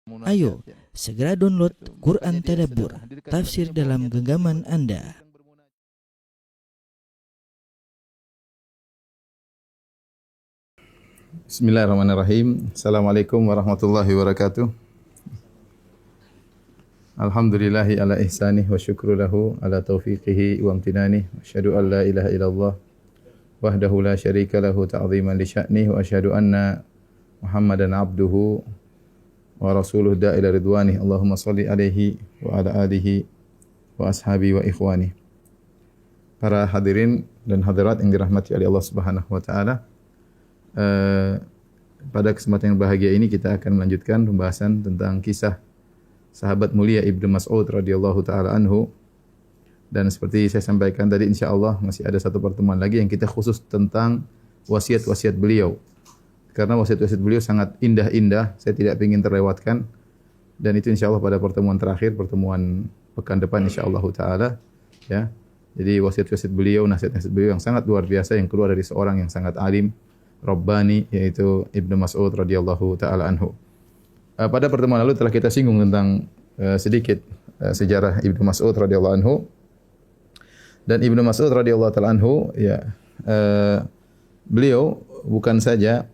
Ayo, segera download Quran Tadabbur, tafsir dalam genggaman Anda. Bismillahirrahmanirrahim. Assalamualaikum warahmatullahi wabarakatuh. Alhamdulillahi ala ihsanih wa syukru lahu ala taufiqihi wa amtinanih. Asyhadu an la ilaha illallah wahdahu la syarika lahu ta'ziman li sya'nih wa asyhadu anna Muhammadan abduhu wa rasuluhu da'ila ridwanih. Allahumma salli alaihi wa ala alihi wa ashabi wa ikhwani. Para hadirin dan hadirat yang dirahmati oleh Allah Subhanahu wa taala. Pada kesempatan yang bahagia ini kita akan melanjutkan pembahasan tentang kisah sahabat mulia Ibnu Mas'ud radhiyallahu taala anhu. Dan seperti saya sampaikan tadi, insyaallah masih ada satu pertemuan lagi yang kita khusus tentang wasiat-wasiat beliau. Karena wasiat-wasiat beliau sangat indah-indah, saya tidak ingin terlewatkan. Dan itu insyaallah pada pertemuan terakhir, pertemuan pekan depan insyaallah taala, ya. Jadi wasiat-wasiat beliau, nasihat-nasihat beliau yang sangat luar biasa yang keluar dari seorang yang sangat alim, Rabbani, yaitu Ibnu Mas'ud radhiyallahu taala anhu. Pada pertemuan lalu telah kita singgung tentang sedikit sejarah Ibnu Mas'ud radhiyallahu anhu. Dan Ibnu Mas'ud radhiyallahu taala anhu, ya, beliau bukan saja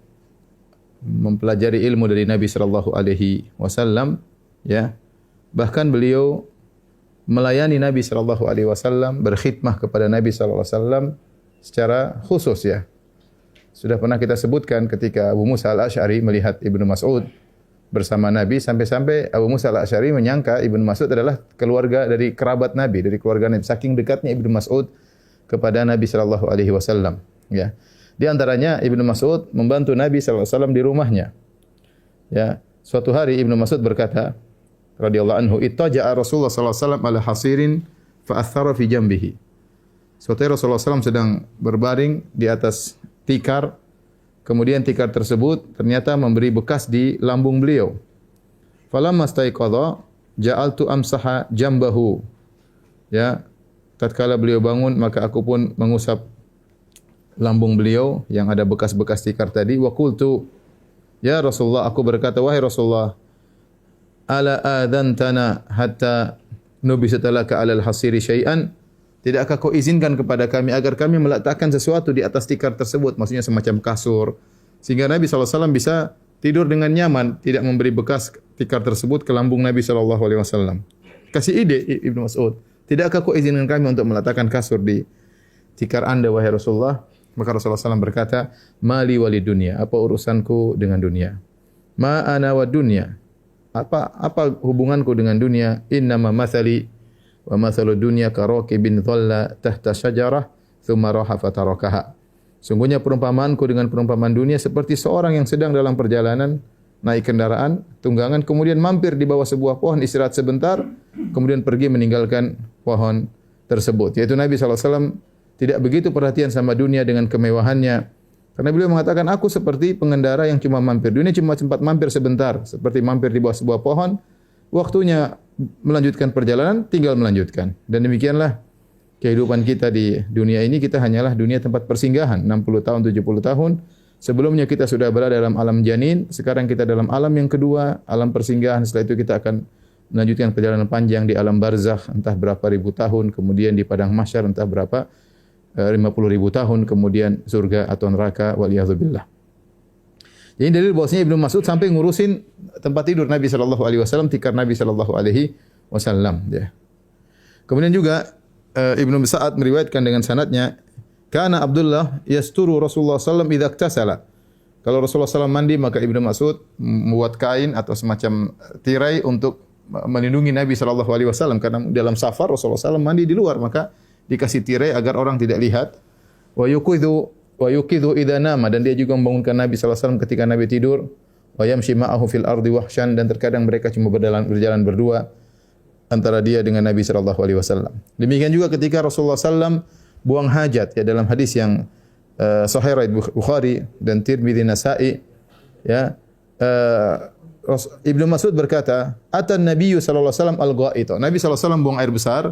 mempelajari ilmu dari Nabi sallallahu alaihi wasallam, ya, bahkan beliau melayani Nabi sallallahu alaihi wasallam, berkhidmah kepada Nabi sallallahu alaihi wasallam secara khusus, ya. Sudah pernah kita sebutkan ketika Abu Musa al-Asy'ari melihat Ibnu Mas'ud bersama Nabi, sampai-sampai Abu Musa al-Asy'ari menyangka Ibnu Mas'ud adalah keluarga dari kerabat Nabi, dari keluarga Nabi. Saking dekatnya Ibnu Mas'ud kepada Nabi sallallahu alaihi wasallam, ya. Di antaranya Ibnu Mas'ud membantu Nabi sallallahu alaihi wasallam di rumahnya. Ya, suatu hari Ibnu Mas'ud berkata radhiyallahu anhu, "Ittaja'a Rasulullah sallallahu alaihi wasallam ala hasirin fa athara fi jambihi." Suatu hari Rasulullah SAW sedang berbaring di atas tikar, kemudian tikar tersebut ternyata memberi bekas di lambung beliau. Falamma staiqadha ja'altu amsaha jambahu. Ya, tatkala beliau bangun maka aku pun mengusap lambung beliau yang ada bekas-bekas tikar tadi. Wa qultu, ya Rasulullah, aku berkata, wahai Rasulullah, ala adantana hatta nubisata laka alal hasiri syai'an. Tidakkah kau izinkan kepada kami agar kami meletakkan sesuatu di atas tikar tersebut, maksudnya semacam kasur, sehingga Nabi SAW bisa tidur dengan nyaman, tidak memberi bekas tikar tersebut ke lambung Nabi SAW. Kasih ide Ibnu Mas'ud, tidakkah kau izinkan kami untuk meletakkan kasur di tikar anda, wahai Rasulullah? Maka Rasulullah SAW berkata, mali wali dunia, apa urusanku dengan dunia? Ma ana wa dunya, apa hubunganku dengan dunia? Innama mathali wa mathalu dunya karakibin dhalla tahta syajarah thumma raha fatarakaha. Sungguhnya perumpamaanku dengan perumpamaan dunia seperti seorang yang sedang dalam perjalanan naik kendaraan tunggangan, kemudian mampir di bawah sebuah pohon, istirahat sebentar, kemudian pergi meninggalkan pohon tersebut. Yaitu Nabi SAW tidak begitu perhatian sama dunia dengan kemewahannya. Karena beliau mengatakan, aku seperti pengendara yang cuma mampir. Dunia cuma sempat mampir sebentar, seperti mampir di bawah sebuah pohon. Waktunya melanjutkan perjalanan, tinggal melanjutkan. Dan demikianlah kehidupan kita di dunia ini. Kita hanyalah dunia tempat persinggahan, 60 tahun, 70 tahun. Sebelumnya kita sudah berada dalam alam janin, sekarang kita dalam alam yang kedua, alam persinggahan. Setelah itu kita akan melanjutkan perjalanan panjang di alam barzakh, entah berapa ribu tahun, kemudian di padang mahsyar entah berapa 50.000 tahun, kemudian surga atau neraka, waliyadzubillah. Jadi dalil bahwasanya Ibnu Mas'ud sampai ngurusin tempat tidur Nabi sallallahu alaihi wasallam, tikar Nabi sallallahu alaihi wasallam, ya. Kemudian juga Ibnu Sa'ad meriwayatkan dengan sanadnya, kana Abdullah yasturu Rasulullah sallallahu alaihi wasallam idza iktasala. Kalau Rasulullah SAW mandi, maka Ibnu Mas'ud membuat kain atau semacam tirai untuk melindungi Nabi sallallahu alaihi wasallam, karena dalam safar Rasulullah SAW mandi di luar, maka dikasih tirai agar orang tidak lihat. Wa yuqidhu idza nama, dan dia juga membangunkan Nabi sallallahu alaihi wasallam ketika Nabi tidur. Wa yamshi ma'ahu fil ardi wahsyan, dan terkadang mereka cuma berjalan berdua antara dia dengan Nabi sallallahu alaihi wasallam. Demikian juga ketika Rasulullah SAW buang hajat, ya, dalam hadis yang sahih riwayat Bukhari dan Tirmidzi, Nasa'i, ya. Ibnu Mas'ud berkata, atan Nabiyyu sallallahu alaihi wasallam al-gha'ita. Nabi sallallahu alaihi wasallam buang air besar.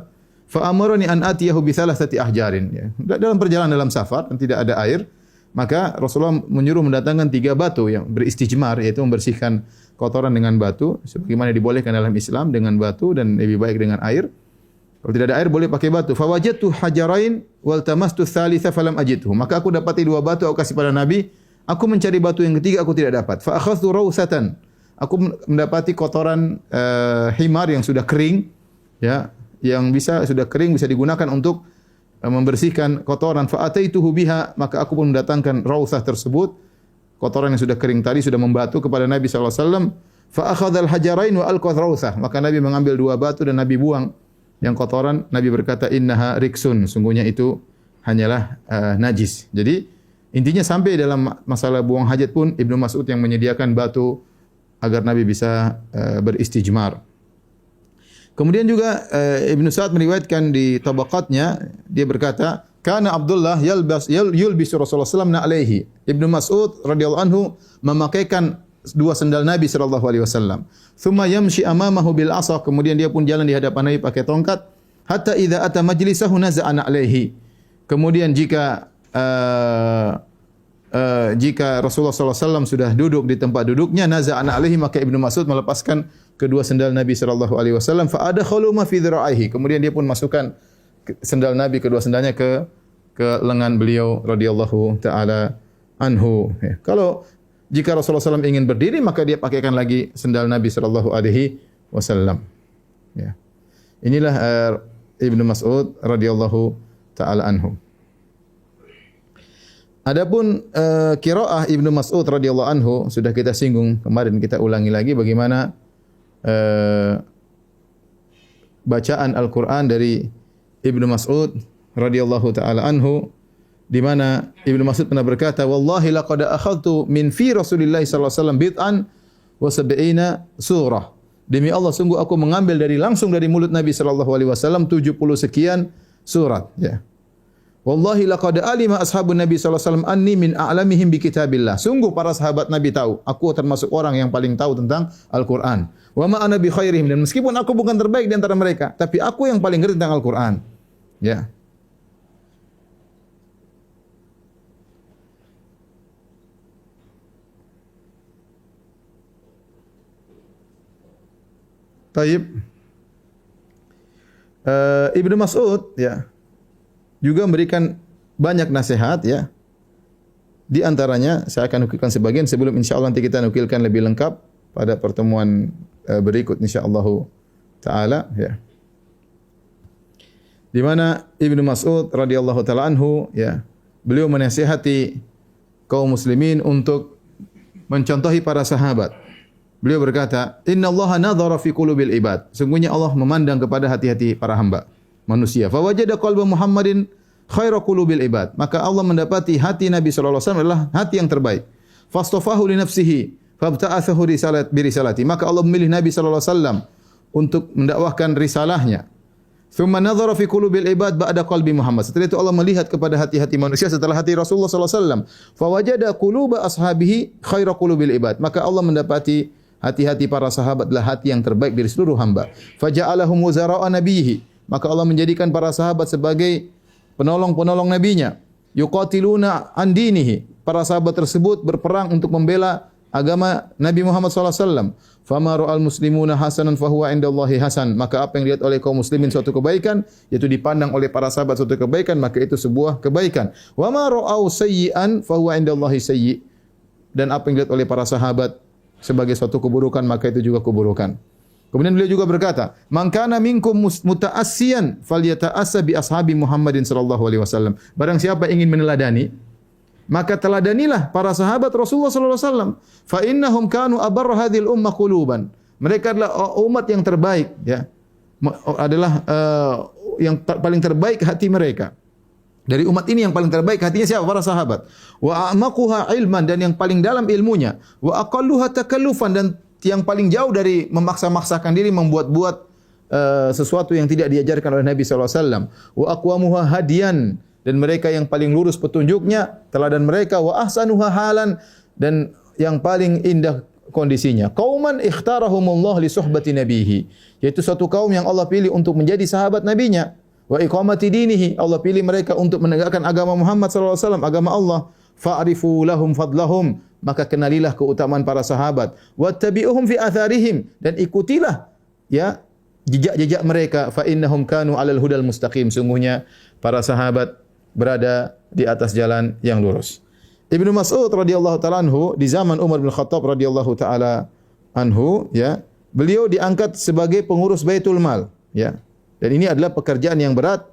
Fa amarani an atiyahu bi thalathati ahjarin, ya. Dalam perjalanan dalam safar dan tidak ada air, Maka Rasulullah menyuruh mendatangkan 3 batu yang beristijmar, yaitu membersihkan kotoran dengan batu, sebagaimana dibolehkan dalam Islam dengan batu dan lebih baik dengan air. Kalau tidak ada air boleh pakai batu. Fawajadtu hajarain wal tamastu tsalitsa falam ajidhu. Maka aku dapati 2 batu, aku kasih pada Nabi. Aku mencari batu yang ketiga, aku tidak dapat. Fa akhadtu rawsatan. Aku mendapati kotoran himar yang sudah kering, ya, yang sudah kering bisa digunakan untuk membersihkan kotoran. Fa ataituhu biha, maka aku pun mendatangkan rawsah tersebut. Kotoran yang sudah kering tadi sudah membatu kepada Nabi sallallahu alaihi wasallam. Fa akhadhal hajarain wa alqa rawsah. Maka Nabi mengambil 2 batu dan Nabi buang yang kotoran. Nabi berkata, innaha riksun, sungguhnya itu hanyalah najis. Jadi intinya sampai dalam masalah buang hajat pun Ibnu Mas'ud yang menyediakan batu agar Nabi bisa beristijmar. Kemudian juga Ibnu Sa'ad meriwayatkan di tabaqatnya, dia berkata, kana Abdullah yulbisu Rasulullah sallallahu alaihi. Ibnu Mas'ud radhiyallahu anhu memakaikan 2 sendal Nabi sallallahu alaihi wasallam. Thumma yamshi amamahu bil 'asa, kemudian dia pun jalan di hadapan Nabi pakai tongkat. Hatta idza ata majlisahu naza'ana alaihi. Kemudian jika Rasulullah sallallahu alaihi wasallam sudah duduk di tempat duduknya, naza'ana alaihi, maka Ibnu Mas'ud melepaskan kedua sendal Nabi sallallahu alaihi wasallam. Fa adkhalu ma fi dhira'ihi. Kemudian dia pun masukkan sendal Nabi, kedua sendalnya ke lengan beliau radhiyallahu taala anhu. Ya. Kalau jika Rasulullah SAW ingin berdiri, maka dia pakaikan lagi sendal Nabi sallallahu alaihi wasallam. Ya. Inilah Ibnu Mas'ud radhiyallahu taala anhu. Adapun qiraah Ibnu Mas'ud radhiyallahu anhu sudah kita singgung kemarin, kita ulangi lagi bagaimana bacaan Al-Qur'an dari Ibnu Mas'ud radhiyallahu taala anhu, di mana Ibnu Mas'ud pernah berkata, wallahi laqad akhadtu min fi Rasulillah sallallahu alaihi wasallam bid'an wa sab'ina surah. Demi Allah, sungguh aku mengambil langsung dari mulut Nabi sallallahu alaihi wasallam 70 sekian surat, ya. Wallahi laqad alima ashabun Nabi sallallahu alaihi wasallam anni min a'lamihim bi kitabillah. Sungguh para sahabat Nabi tahu, aku termasuk orang yang paling tahu tentang Al-Qur'an. Wa ma ana bi khairihim, dan meskipun aku bukan terbaik di antara mereka, tapi aku yang paling ngerti tentang Al-Qur'an. Ya. Taib. Ibnu Mas'ud, ya, juga memberikan banyak nasihat, ya. Di antaranya saya akan nukilkan sebagian sebelum insyaallah nanti kita nukilkan lebih lengkap pada pertemuan berikut insyaallah taala, ya. Di mana Ibnu Mas'ud radhiyallahu taala anhu, ya, beliau menasihati kaum muslimin untuk mencontohi para sahabat. Beliau berkata, "Innallaha nadhara fi qulubil ibad." Sungguhnya Allah memandang kepada hati-hati para hamba manusia. Fa wajada qalba Muhammadin khaira qulubil ibad. Maka Allah mendapati hati Nabi sallallahu alaihi wasallam adalah hati yang terbaik. Fastafahu li nafsihi fabta'athahu risalati. Maka Allah memilih Nabi sallallahu alaihi wasallam untuk mendakwahkan risalahnya. Thumma nadhara fi qulubil ibad ba'da qalbi Muhammad. Setelah itu Allah melihat kepada hati-hati manusia setelah hati Rasulullah sallallahu alaihi wasallam. Fa wajada quluba ashabihi khaira qulubil ibad. Maka Allah mendapati hati-hati para sahabat adalah hati yang terbaik dari seluruh hamba. Faja'alahum wuzara'a nabiyhi. Maka Allah menjadikan para sahabat sebagai penolong-penolong nabinya. Yuqatiluna an dinihi. Para sahabat tersebut berperang untuk membela agama Nabi Muhammad sallallahu alaihi wasallam. Fama ra'al muslimuna hasanan fahuwa indallahi hasan. Maka apa yang dilihat oleh kaum muslimin suatu kebaikan, yaitu dipandang oleh para sahabat suatu kebaikan, maka itu sebuah kebaikan. Wa ma ra'au sayyi'an fahuwa indallahi sayyi'. Dan apa yang dilihat oleh para sahabat sebagai suatu keburukan, maka itu juga keburukan. Kemudian beliau juga berkata, "Man kana minkum muta'assiyan falyata'assa bi ashabi Muhammadin sallallahu alaihi wasallam." Barang siapa ingin meneladani, maka teladanilah para sahabat Rasulullah sallallahu alaihi wasallam. Fa innahum kanu abarra hadhil ummah quluban. Mereka adalah umat yang terbaik, ya. Adalah yang paling terbaik hati mereka. Dari umat ini yang paling terbaik hatinya siapa? Para sahabat. Wa a'maquha ilman, dan yang paling dalam ilmunya. Wa aqalluha takallufan, dan yang paling jauh dari memaksa-maksakan diri membuat-buat sesuatu yang tidak diajarkan oleh Nabi sallallahu alaihi wasallam. Wa aqwamuha hadiyan, dan mereka yang paling lurus petunjuknya, teladan mereka. Wa ahsanuha halan, dan yang paling indah kondisinya. Qauman ikhtarahumullah li suhbati nabihi, yaitu suatu kaum yang Allah pilih untuk menjadi sahabat nabinya. Wa iqamati dinihi, Allah pilih mereka untuk menegakkan agama Muhammad sallallahu alaihi wasallam, agama Allah. fa'rifu lahum fadlahum, maka kenalilah keutamaan para sahabat. Wattabi'uhum fi atharihim, dan ikutilah ya jejak-jejak mereka. Fa innahum kanu 'alal hudal mustaqim, sungguhnya para sahabat berada di atas jalan yang lurus. Ibnu Mas'ud radhiyallahu taala anhu di zaman Umar bin Khattab radhiyallahu taala anhu, ya, beliau diangkat sebagai pengurus Baitul Mal, ya. Dan ini adalah pekerjaan yang berat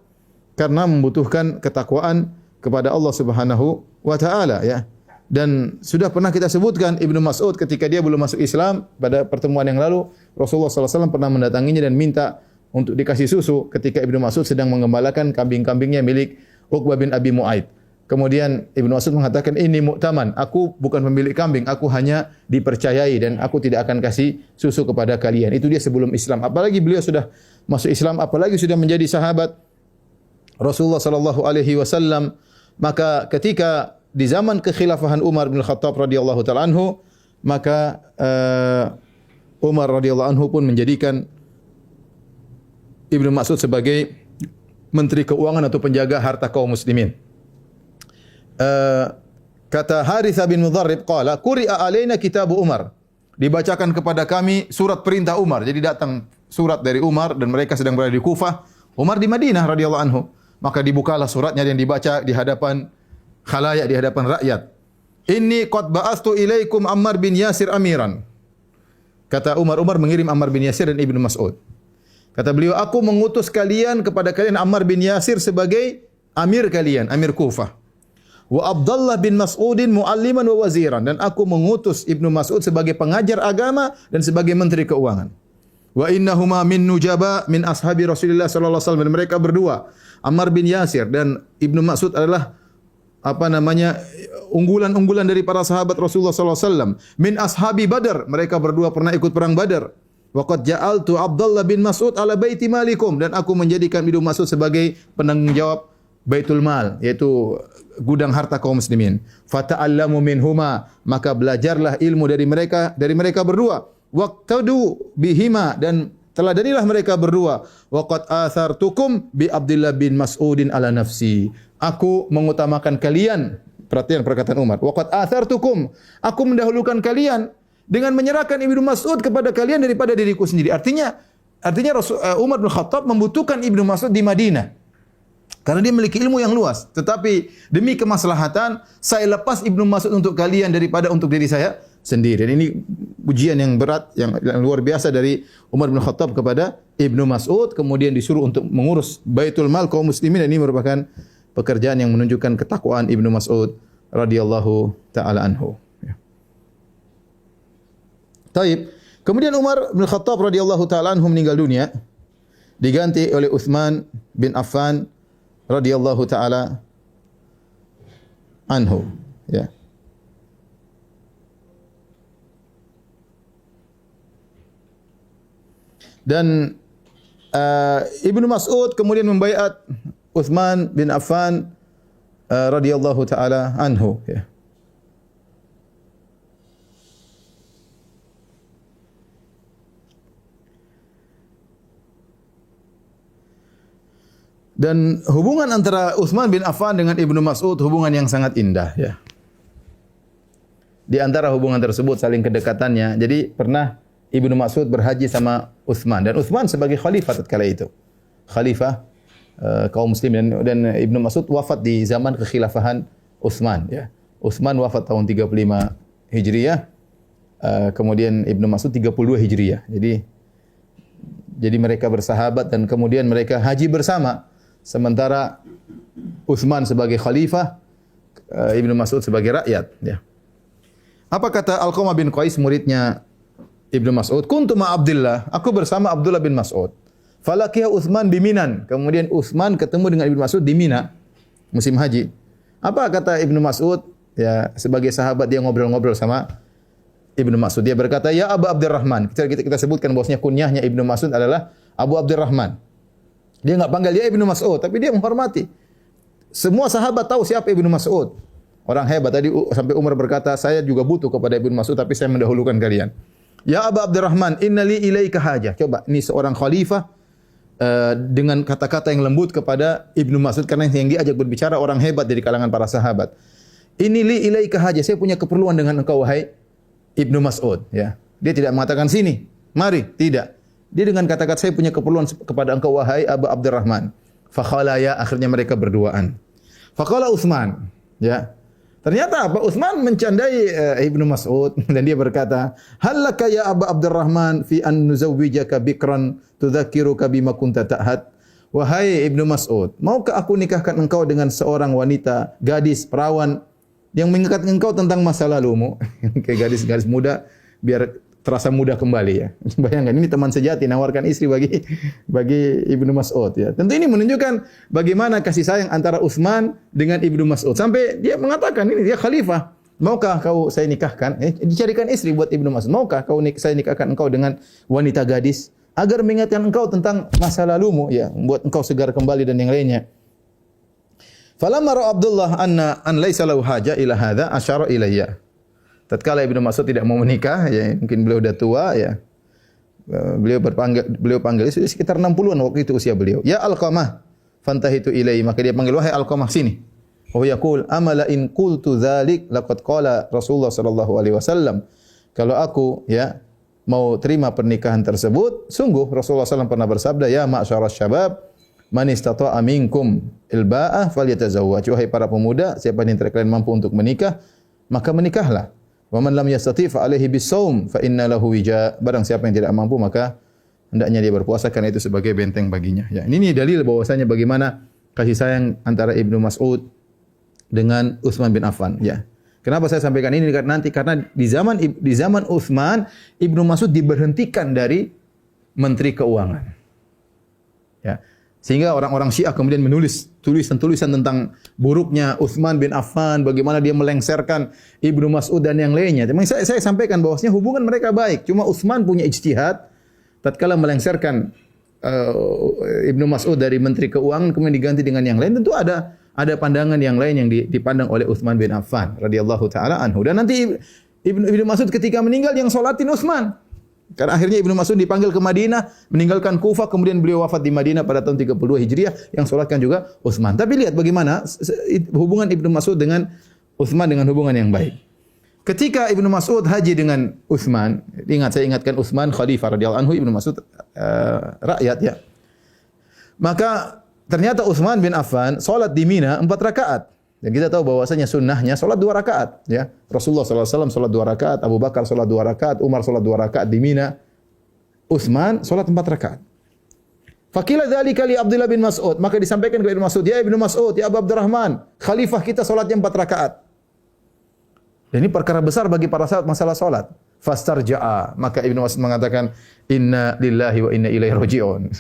karena membutuhkan ketakwaan kepada Allah Subhanahu wa taala, ya. Dan sudah pernah kita sebutkan Ibnu Mas'ud ketika dia belum masuk Islam, pada pertemuan yang lalu Rasulullah sallallahu alaihi wasallam pernah mendatanginya dan minta untuk dikasih susu ketika Ibnu Mas'ud sedang mengembalakan kambing-kambingnya milik Uqbah bin Abi Mu'aid. Kemudian Ibnu Mas'ud mengatakan, ini mu'taman, aku bukan pemilik kambing, aku hanya dipercayai dan aku tidak akan kasih susu kepada kalian. Itu dia sebelum Islam. Apalagi beliau sudah masuk Islam, apalagi sudah menjadi sahabat Rasulullah sallallahu alaihi wasallam. Maka ketika di zaman kekhilafahan Umar bin Khattab radhiyallahu taala anhu, maka Umar radhiyallahu anhu pun menjadikan Ibnu Mas'ud sebagai menteri keuangan atau penjaga harta kaum muslimin. Kata Harithah bin Mudharrib qala quri'a alaina kitab Umar, dibacakan kepada kami surat perintah Umar. Jadi datang surat dari Umar dan mereka sedang berada di Kufah, Umar di Madinah radhiyallahu anhu. Maka dibukalah suratnya dan dibaca di hadapan khalayak, di hadapan rakyat. Inni qad ba'astu ilaikum Ammar bin Yasir amiran. Kata Umar mengirim Ammar bin Yasir dan Ibnu Mas'ud. Kata beliau, aku mengutus kalian kepada kalian Ammar bin Yasir sebagai amir kalian, amir Kufah. Wa Abdullah bin Mas'udin mualliman wa waziran, dan aku mengutus Ibnu Mas'ud sebagai pengajar agama dan sebagai menteri keuangan. Wa innahuma min nujaba min ashabi Rasulullah sallallahu alaihi wasallam, dan mereka berdua, Ammar bin Yasir dan Ibnu Mas'ud, adalah unggulan-unggulan dari para sahabat Rasulullah sallallahu alaihi wasallam. Min ashabi Badar, mereka berdua pernah ikut perang Badar. Wa qad ja'altu Abdullah bin Mas'ud ala baiti malikum, dan aku menjadikan Ibnu Mas'ud sebagai penanggung jawab Baitul Mal, yaitu gudang harta kaum muslimin. Fata'allamu minhuma, maka belajarlah ilmu dari mereka berdua. Waqtadu bihima, dan teladanilah mereka berdua. Wa qad athartukum bi Abdullah bin Mas'udin ala nafsi, aku mengutamakan kalian. Perhatian perkataan Umar. Wa qad athartukum, aku mendahulukan kalian dengan menyerahkan Ibnu Mas'ud kepada kalian daripada diriku sendiri. Artinya Umar bin Khattab membutuhkan Ibnu Mas'ud di Madinah karena dia memiliki ilmu yang luas. Tetapi demi kemaslahatan, saya lepas Ibnu Mas'ud untuk kalian daripada untuk diri saya sendiri. Dan ini ujian yang berat, yang luar biasa dari Umar bin Khattab kepada Ibnu Mas'ud. Kemudian disuruh untuk mengurus Baitul Mal kaum muslimin. Dan ini merupakan pekerjaan yang menunjukkan ketakwaan Ibnu Mas'ud radhiyallahu taala anhu. Taib. Kemudian Umar bin Khattab radhiyallahu taala anhu meninggal dunia, diganti oleh Utsman bin Affan radhiyallahu taala anhu, ya. Dan Ibnu Mas'ud kemudian membaiat Utsman bin Affan radhiyallahu taala anhu, ya. Dan hubungan antara Utsman bin Affan dengan Ibnu Mas'ud hubungan yang sangat indah, ya. Di antara hubungan tersebut saling kedekatannya. Jadi pernah Ibnu Mas'ud berhaji sama Utsman, dan Utsman sebagai khalifah tatkala itu. Khalifah kaum muslimin, dan Ibnu Mas'ud wafat di zaman kekhilafahan Utsman, ya. Utsman wafat tahun 35 Hijriah. Kemudian Ibnu Mas'ud 32 Hijriah. Jadi mereka bersahabat dan kemudian mereka haji bersama. Sementara Utsman sebagai khalifah, Ibnu Mas'ud sebagai rakyat, ya. Apa kata Alqamah bin Qais, muridnya Ibnu Mas'ud? Kuntu ma Abdullah, aku bersama Abdullah bin Mas'ud. Falaqiya Utsman bi Minan. Kemudian Utsman ketemu dengan Ibnu Mas'ud di Mina musim haji. Apa kata Ibnu Mas'ud? Ya, sebagai sahabat dia ngobrol-ngobrol sama Ibnu Mas'ud. Dia berkata, "Ya Abu Abdurrahman." Kita sebutkan bahwasanya kunyahnya Ibnu Mas'ud adalah Abu Abdurrahman. Dia enggak panggil dia Ibnu Mas'ud, tapi dia menghormati. Semua sahabat tahu siapa Ibnu Mas'ud. Orang hebat. Tadi sampai Umar berkata, "Saya juga butuh kepada Ibnu Mas'ud, tapi saya mendahulukan kalian." Ya Abu Abdurrahman, innali ilaika hajah. Coba, ini seorang khalifah dengan kata-kata yang lembut kepada Ibnu Mas'ud, karena yang diajak berbicara orang hebat dari kalangan para sahabat. Ini li ilaika haja, saya punya keperluan dengan engkau wahai Ibnu Mas'ud, ya. Dia tidak mengatakan sini, mari, tidak. Dia dengan kata-kata saya punya keperluan kepada engkau wahai Abu Abdurrahman. Fakhalaya, akhirnya mereka berduaan. Faqala Utsman, ya. Ternyata apa? Utsman mencandai Ibnu Mas'ud dan dia berkata, "Hallaka ya Abu Abdurrahman fi an nuzawwijaka bikran tudzakiruka bima kunta ta'had?" Wahai Ibnu Mas'ud, maukah aku nikahkan engkau dengan seorang wanita, gadis, perawan yang mengingat engkau tentang masa lalumu? Kayak gadis-gadis muda biar terasa muda kembali ya. Bayangkan ini teman sejati nawarkan istri bagi Ibnu Mas'ud ya. Tentu ini menunjukkan bagaimana kasih sayang antara Utsman dengan Ibnu Mas'ud. Sampai dia mengatakan ini dia khalifah. Maukah kau saya nikahkan? Dicarikan istri buat Ibnu Mas'ud. Maukah saya nikahkan engkau dengan wanita gadis agar mengingatkan engkau tentang masa lalumu ya, membuat engkau segar kembali dan yang lainnya. Falamma ra'a Abdullah an laisa lahu haja ila hadza asyara ilayya. Tatkala Ibnu Mas'ud tidak mau menikah, ya mungkin beliau sudah tua ya. Beliau panggil sekitar 60-an waktu itu usia beliau. Ya Alqamah, fantahitu ilaihi, maka dia panggil wahai Alqamah sini. Wa yaqul amala in qultu dzalik laqad qala Rasulullah sallallahu alaihi wasallam. Kalau aku ya mau terima pernikahan tersebut, sungguh Rasulullah SAW pernah bersabda, ya ma'syaras syabab, man istata'a minkum ilba'ah falyatazawwaj. Wahai para pemuda, siapa yang kalian mampu untuk menikah, maka menikahlah. Wa man lam yastati' fa alaihi bis-shaum fa inna lahu wija. Barang siapa yang tidak mampu maka hendaknya dia berpuasa karena itu sebagai benteng baginya. Ya, ini dalil bahwasanya bagaimana kasih sayang antara Ibnu Mas'ud dengan Utsman bin Affan, ya. Kenapa saya sampaikan ini nanti? Karena di zaman Utsman, Ibnu Mas'ud diberhentikan dari Menteri Keuangan. Ya. Sehingga orang-orang Syiah kemudian menulis tulisan-tulisan tentang buruknya Utsman bin Affan, bagaimana dia melengsarkan Ibnu Mas'ud dan yang lainnya. Memang saya sampaikan bahwasanya hubungan mereka baik. Cuma Utsman punya ijtihad tatkala melengsarkan Ibnu Mas'ud dari Menteri Keuangan kemudian diganti dengan yang lain, tentu ada pandangan yang lain yang dipandang oleh Utsman bin Affan radhiyallahu taala anhu. Dan nanti Ibnu Mas'ud ketika meninggal yang salatin Utsman. Karena akhirnya Ibnu Mas'ud dipanggil ke Madinah, meninggalkan Kufah, kemudian beliau wafat di Madinah pada tahun 32 Hijriah, yang salatkan juga Utsman. Tapi lihat bagaimana hubungan Ibnu Mas'ud dengan Utsman dengan hubungan yang baik. Ketika Ibnu Mas'ud haji dengan Utsman, saya ingatkan Utsman khalifah radhiyallahu anhu, Ibnu Mas'ud rakyat ya. Maka ternyata Utsman bin Affan salat di Mina 4 rakaat. Dan kita tahu bahwasanya sunnahnya salat 2 rakaat, ya. Rasulullah sallallahu alaihi wasallam salat 2 rakaat, Abu Bakar salat 2 rakaat, Umar salat 2 rakaat di Mina. Utsman salat 4 rakaat. Fakila dzalika li Abdullah bin Mas'ud, maka disampaikan kepada Ibnu Mas'ud, ya Ibnu Mas'ud, ya Abu Abdurrahman, khalifah kita salatnya 4 rakaat. Dan ini perkara besar bagi para sahabat masalah salat. Fastarja'a, maka Ibnu Mas'ud mengatakan, inna lillahi wa inna ilaihi raji'un.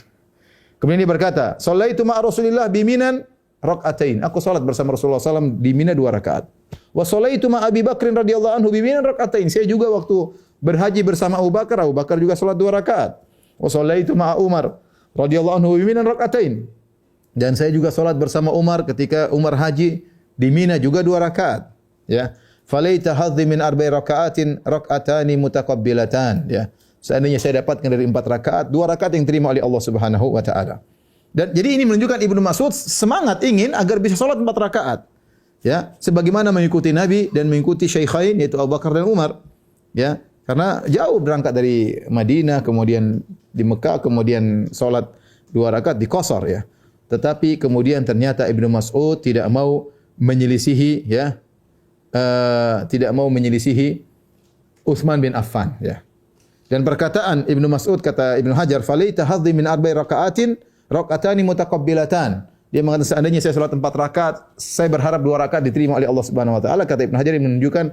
Kemudian dia berkata, "Shallaitu ma'a Rasulillah bi Minan raka'atain." Aku salat bersama Rasulullah SAW di Mina 2 rakaat. Wa shallaitu ma'a Abi Bakrin radhiyallahu anhu bi Minan raka'atain. Saya juga waktu berhaji bersama Abu Bakar juga salat 2 rakaat. Wa shallaitu ma'a Umar radhiyallahu anhu bi Minan raka'atain. Dan saya juga salat bersama Umar ketika Umar haji di Mina juga 2 rakaat. Ya. Falaita hadhi min arba'i raka'atin raka'atani mutaqabbilatan. Ya. Seandainya saya dapatkan dari 4 rakaat, 2 rakaat yang diterima oleh Allah Subhanahu wa taala. Dan jadi ini menunjukkan Ibnu Mas'ud semangat ingin agar bisa salat 4 rakaat. Ya, sebagaimana mengikuti Nabi dan mengikuti Syaikhain yaitu Abu Bakar dan Umar. Ya, karena jauh berangkat dari Madinah, kemudian di Mekah, kemudian salat 2 rakaat di qasar ya. Tetapi kemudian ternyata Ibnu Mas'ud tidak mau menyelisihi ya, tidak mau menyelisihi Utsman bin Affan ya. Dan perkataan Ibnu Mas'ud kata Ibnu Hajar, "Falaita hadhi min arba'i raka'atin raka'atani mutaqabbilatan." Dia mengatakan seandainya saya salat 4 rakaat, saya berharap 2 rakaat diterima oleh Allah Subhanahu wa taala. Kata Ibnu Hajar, yang menunjukkan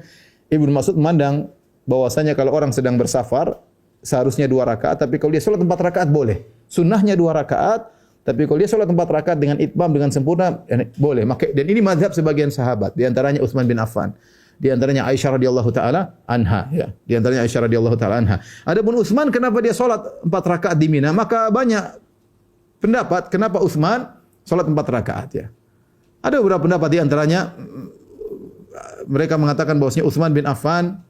Ibnu Mas'ud memandang bahwasanya kalau orang sedang bersafar seharusnya 2 rakaat, tapi kalau dia salat 4 rakaat boleh. Sunnahnya 2 rakaat, tapi kalau dia salat 4 rakaat dengan itmam dengan sempurna boleh. Dan ini mazhab sebagian sahabat, di antaranya Utsman bin Affan. Di antaranya Aisyah radhiyallahu taala anha ya. Di antaranya Aisyah radhiyallahu taala anha. Adapun Utsman kenapa dia salat 4 rakaat di Mina? Maka banyak pendapat kenapa Utsman salat 4 rakaat ya. Ada beberapa pendapat di antaranya mereka mengatakan bahwasanya Utsman bin Affan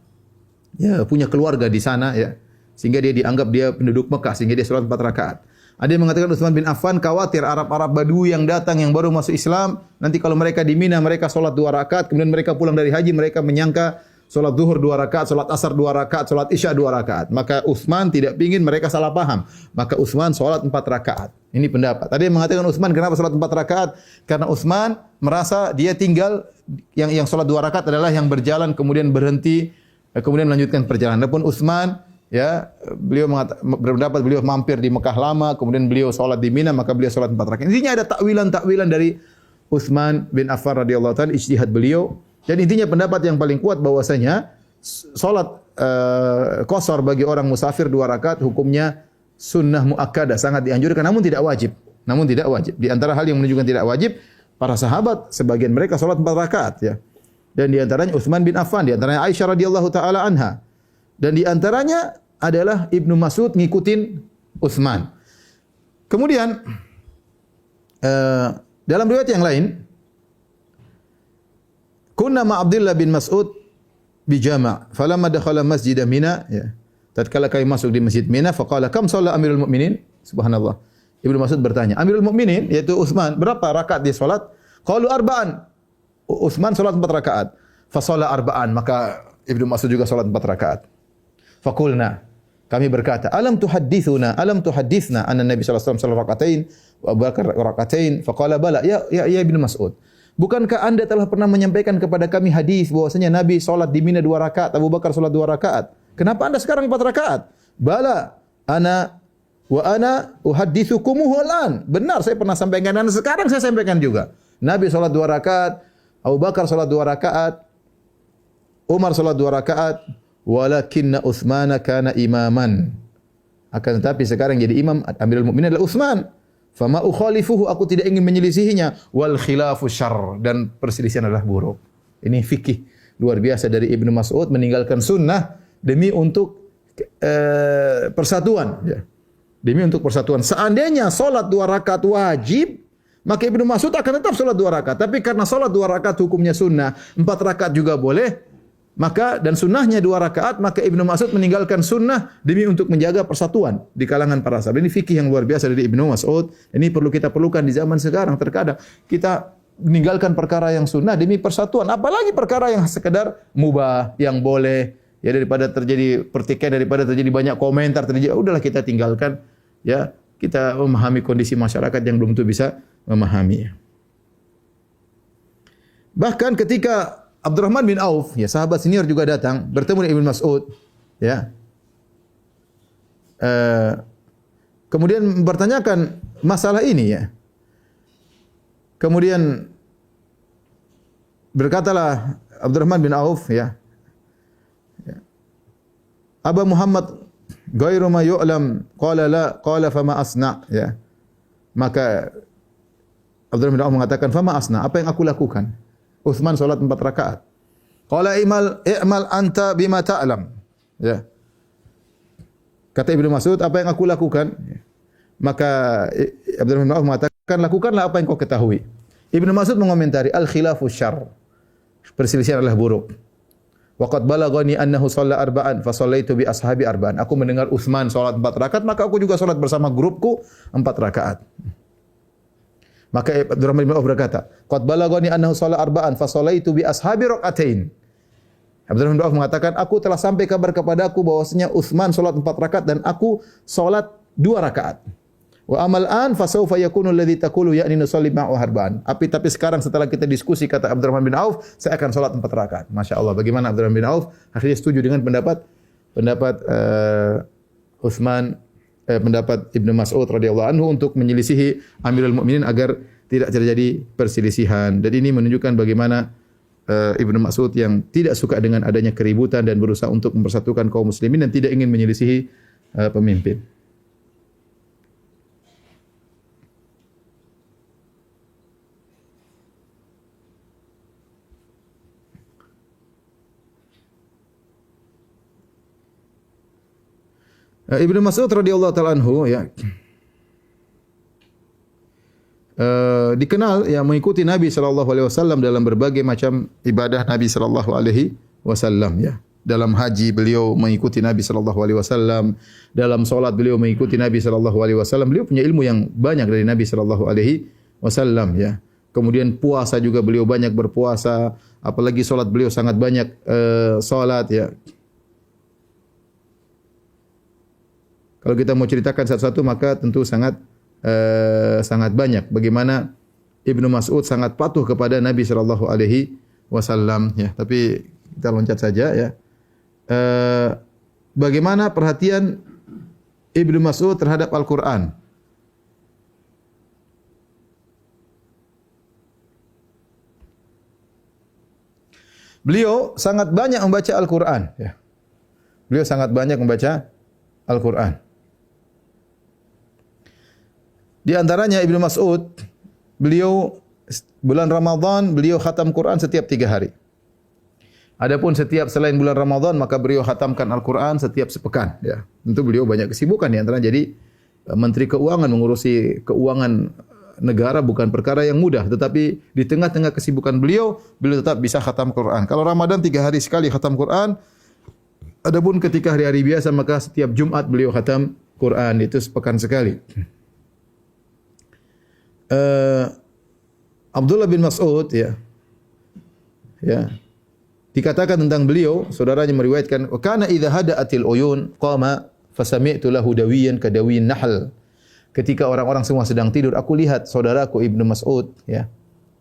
ya punya keluarga di sana ya. Sehingga dia dianggap dia penduduk Mekah sehingga dia salat 4 rakaat. Ada yang mengatakan Utsman bin Affan khawatir Arab-Arab Badui yang datang yang baru masuk Islam, nanti kalau mereka di Mina mereka salat 2 rakaat, kemudian mereka pulang dari haji mereka menyangka salat zuhur 2 rakaat, salat asar 2 rakaat, salat isya 2 rakaat. Maka Utsman tidak ingin mereka salah paham. Maka Utsman salat 4 rakaat. Ini pendapat. Ada yang mengatakan Utsman kenapa salat 4 rakaat? Karena Utsman merasa dia tinggal yang salat 2 rakaat adalah yang berjalan kemudian berhenti kemudian melanjutkan perjalanan. Adapun Utsman ya beliau berpendapat beliau mampir di Mekah lama, kemudian beliau salat di Mina, maka beliau salat 4 rakaat. Intinya ada takwilan-takwilan dari Utsman bin Affan radhiyallahu taala ijtihad beliau. Dan intinya pendapat yang paling kuat bahwasanya salat qashar bagi orang musafir 2 rakaat hukumnya sunnah muakkadah, sangat dianjurkan namun tidak wajib. Namun tidak wajib. Di antara hal yang menunjukkan tidak wajib, para sahabat sebagian mereka salat 4 rakaat ya. Dan di antaranya Utsman bin Affan, di antaranya Aisyah radhiyallahu taala anha. Dan di antaranya adalah Ibnu Mas'ud ngikutin Utsman. Kemudian dalam riwayat yang lain, kunna ma Abdullah bin Mas'ud bi jama' falamma dakhala masjid Mina ya. Tatkala kami masuk di Masjid Mina faqala kam shalla Amirul Mukminin? Subhanallah. Ibnu Mas'ud bertanya, Amirul Mukminin yaitu Utsman, berapa rakaat dia salat? Qalu arba'an. Utsman salat 4 rakaat. Fa shalla arba'an, maka Ibnu Mas'ud juga salat 4 rakaat. Faqulna, kami berkata, alam tuhaddithuna anna Nabi sallallahu alaihi wasallam salat rakaatain wa Abu Bakar rakaatain? Faqala bala, ya Ibnu Mas'ud. Bukankah Anda telah pernah menyampaikan kepada kami hadis bahwasanya Nabi salat di Mina 2 rakaat, Abu Bakar salat 2 rakaat? Kenapa Anda sekarang 4 rakaat? Bala, ana uhadditsukumuhu al'an. Benar, saya pernah sampaikan dan sekarang saya sampaikan juga. Nabi salat 2 rakaat, Abu Bakar salat 2 rakaat, Umar salat 2 rakaat, walakinna Utsman kana imaman. Akan tetapi sekarang jadi imam Amirul Mukminin adalah Utsman. Fama ukhalifuhu, aku tidak ingin menyelisihinya. Wal khilafu syarr, dan perselisihan adalah buruk. Ini fikih luar biasa dari Ibnu Mas'ud meninggalkan sunnah demi untuk persatuan ya. Demi untuk persatuan. Seandainya salat 2 rakaat wajib, maka Ibnu Mas'ud akan tetap salat 2 rakaat. Tapi karena salat 2 rakaat hukumnya sunnah, 4 rakaat juga boleh. Maka dan sunnahnya 2 rakaat, maka Ibnu Mas'ud meninggalkan sunnah demi untuk menjaga persatuan di kalangan para sahabat. Ini fikih yang luar biasa dari Ibnu Mas'ud. Ini perlu kita perlukan di zaman sekarang. Terkadang kita meninggalkan perkara yang sunnah demi persatuan, apalagi perkara yang sekedar mubah, yang boleh ya, daripada terjadi pertikaian, daripada terjadi banyak komentar, terjadi udahlah kita tinggalkan ya. Kita memahami kondisi masyarakat yang belum tentu bisa memahami. Bahkan ketika Abdurrahman bin Auf, ya sahabat senior juga datang bertemu dengan Ibnu Mas'ud, ya. Kemudian mempertanyakan masalah ini, ya. Kemudian berkatalah Abdurrahman bin Auf, ya. Aba Muhammad ghairu ma yu'lam, qala la, qala fama asna, ya. Maka Abdurrahman bin Auf mengatakan, fama asna, apa yang aku lakukan? Utsman salat 4 rakaat. Qala i'mal anta bima ta'lam. Ya. Kata Ibnu Mas'ud, apa yang aku lakukan? Maka Abdurrahman bin Auf mengatakan, lakukanlah apa yang kau ketahui. Ibnu Mas'ud mengomentari, al-khilafu syarr. Perselisihan adalah buruk. Wa qad balaghani annahu shalla arba'an fa shallaitu bi ashabi arba'an. Aku mendengar Utsman salat 4 rakaat, maka aku juga salat bersama grupku 4 rakaat. Maka Abdurrahman bin Auf berkata, qad balaghani annahu shalla arba'an fa shallaitu bi ashabi rakaatain. Abdurrahman bin Auf mengatakan, aku telah sampai kabar kepadaku bahwasanya Utsman salat 4 rakaat dan aku salat 2 rakaat. Wa amal an fa sawfa yakunu alladhi taqulu ya'ni nusalli ma'u arba'an. Tapi sekarang setelah kita diskusi, kata Abdurrahman bin Auf, saya akan salat 4 rakaat. Masya Allah, bagaimana Abdurrahman bin Auf akhirnya setuju dengan pendapat Utsman, pendapat Ibnu Mas'ud radhiyallahu anhu untuk menyelisihi Amirul Mukminin agar tidak terjadi perselisihan. Dan ini menunjukkan bagaimana Ibnu Mas'ud yang tidak suka dengan adanya keributan dan berusaha untuk mempersatukan kaum muslimin dan tidak ingin menyelisihi pemimpin. Ibnu Mas'ud radhiyallahu taala anhu, ya, dikenal yang mengikuti Nabi sallallahu alaihi wasallam dalam berbagai macam ibadah Nabi sallallahu alaihi wasallam, ya. dalam haji beliau mengikuti Nabi sallallahu alaihi wasallam, dalam salat beliau mengikuti Nabi sallallahu alaihi wasallam. Beliau punya ilmu yang banyak dari Nabi sallallahu alaihi wasallam ya. Kemudian puasa juga beliau banyak berpuasa, apalagi salat beliau sangat banyak salat ya. Kalau kita mau ceritakan satu-satu maka tentu sangat banyak bagaimana Ibnu Mas'ud sangat patuh kepada Nabi sallallahu alaihi wasallam ya. Tapi kita loncat saja ya. Bagaimana perhatian Ibnu Mas'ud terhadap Al-Qur'an? Beliau sangat banyak membaca Al-Qur'an ya. Beliau sangat banyak membaca Al-Qur'an. Di antaranya Ibnu Mas'ud, beliau bulan Ramadan beliau khatam Quran setiap 3 hari. Adapun setiap selain bulan Ramadan maka beliau khatamkan Al-Quran setiap sepekan. Ya, tentu beliau banyak kesibukan di antara jadi Menteri Keuangan, mengurusi keuangan negara bukan perkara yang mudah. Tetapi di tengah-tengah kesibukan beliau tetap bisa khatam Quran. Kalau Ramadan 3 hari sekali khatam Quran. Adapun ketika hari-hari biasa maka setiap Jumat beliau khatam Quran, itu sepekan sekali. Abdullah bin Mas'ud ya. Dikatakan tentang beliau, saudaranya meriwayatkan, "Kana idza hada'atil uyun qama fasami'tu lahu dawiyan kadawiyin nahl." Ketika orang-orang semua sedang tidur, aku lihat saudaraku Ibnu Mas'ud ya,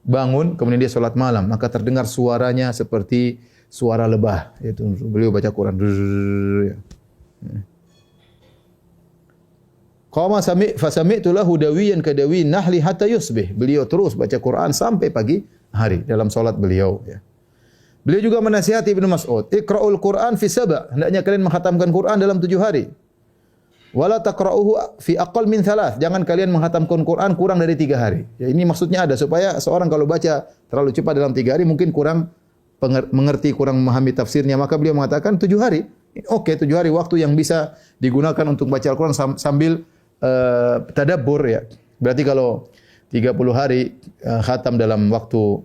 bangun kemudian dia salat malam, maka terdengar suaranya seperti suara lebah, yaitu beliau baca Quran. Ya. Qama fasami'tu lahu dawiyan kadawiyin nahli hatta yusbih. Beliau terus baca Quran sampai pagi hari dalam salat beliau ya. Beliau juga menasihati Ibnu Mas'ud, "Iqra'ul Qur'an fi sab'." Hendaknya kalian menghatamkan Quran dalam 7 hari. "Wala taqra'uhu fi aqall min 3." Jangan kalian menghatamkan Quran kurang dari 3 hari. Ya, ini maksudnya ada supaya seorang kalau baca terlalu cepat dalam 3 hari mungkin kurang mengerti, kurang memahami tafsirnya, maka beliau mengatakan 7 hari. Oke, 7 hari waktu yang bisa digunakan untuk baca Al-Quran sambil tadabbur ya. Berarti kalau 30 hari khatam dalam waktu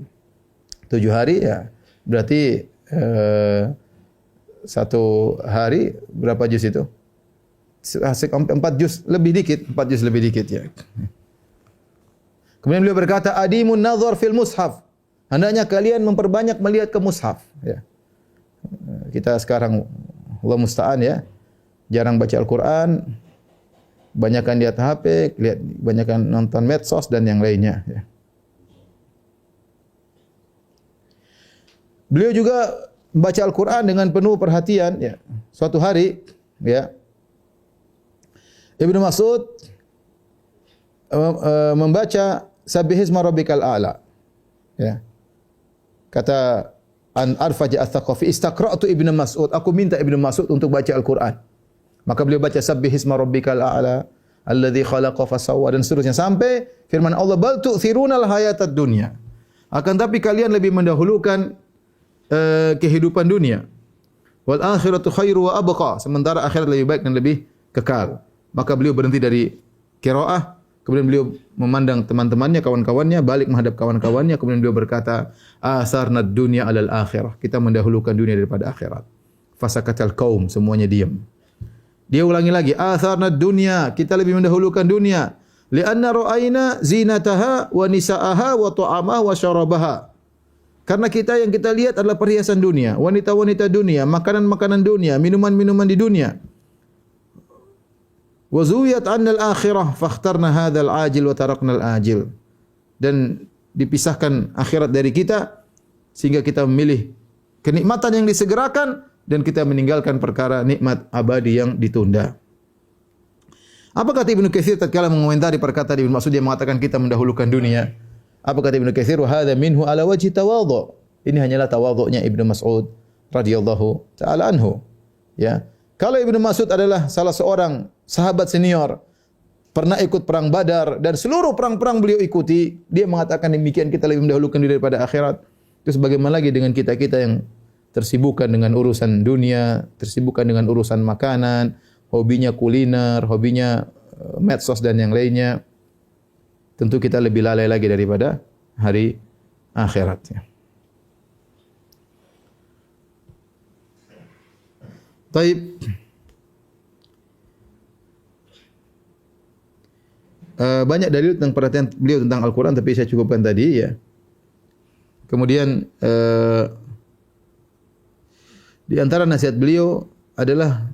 7 hari ya, berarti 1 hari berapa juz itu? 4 juz lebih dikit, 4 juz lebih dikit ya. Kemudian beliau berkata, "Adimun nazar fil mushaf." Hendaknya kalian memperbanyak melihat ke mushaf ya. Kita sekarang Allah musta'an ya, jarang baca Al-Qur'an, banyakan lihat HP, banyakan nonton medsos dan yang lainnya ya. Beliau juga membaca Al-Quran dengan penuh perhatian ya. Suatu hari ya, Ibnu Mas'ud membaca Sabbihisma rabbikal a'la ya. Kata Arfaja Ats-Tsaqafi, "Istaqra'tu Ibnu Mas'ud." Aku minta Ibnu Mas'ud untuk baca Al-Quran. Maka beliau baca Sabbihisma rabbikal a'la alladzi khalaqa fasawwa dan seterusnya sampai firman Allah, "Bal tu'thirunal hayatad dunya." Akan tapi kalian lebih mendahulukan kehidupan dunia. Wal akhiratu khairu wa abqa. Sementara akhirat lebih baik dan lebih kekal. Maka beliau berhenti dari qiraah, kemudian beliau memandang teman-temannya, kawan-kawannya, balik menghadap kawan-kawannya, kemudian beliau berkata, "Asarnad dunya 'alal akhirah." Kita mendahulukan dunia daripada akhirat. Fasakatal qaum, semuanya diam. Dia ulangi lagi, "Asarnad dunya." Kita lebih mendahulukan dunia. Li'anna ra'ayna zinataha wa nisa'aha wa ta'amaha wa syarabaha. Karena yang kita lihat adalah perhiasan dunia, wanita-wanita dunia, makanan-makanan dunia, minuman-minuman di dunia. Wa zuwiyat 'anna al-akhirah fakhtarna hadzal ajil wa tarakna al-ajil. Dan dipisahkan akhirat dari kita sehingga kita memilih kenikmatan yang disegerakan dan kita meninggalkan perkara nikmat abadi yang ditunda. Apa kata Ibnu Katsir tatkala mengomentari perkataan Ibnu Mas'ud, dia mengatakan kita mendahulukan dunia. Apa kata Ibnu Katsir? "Wa hadza minhu ala wajhi tawadhu." Ini hanyalah tawadhu'nya Ibnu Mas'ud radhiyallahu taala anhu. Ya. Kalau Ibnu Mas'ud adalah salah seorang sahabat senior, pernah ikut perang Badar dan seluruh perang-perang beliau ikuti, dia mengatakan demikian, kita lebih mendahulukan diri daripada akhirat. Terus bagaimana lagi dengan kita-kita yang tersibukkan dengan urusan dunia, tersibukkan dengan urusan makanan, hobinya kuliner, hobinya medsos dan yang lainnya. Tentu kita lebih lalai lagi daripada hari akhiratnya. Taib. Banyak dalil tentang perhatian beliau tentang Al-Quran, tapi saya cukupkan tadi ya. Kemudian di antara nasihat beliau adalah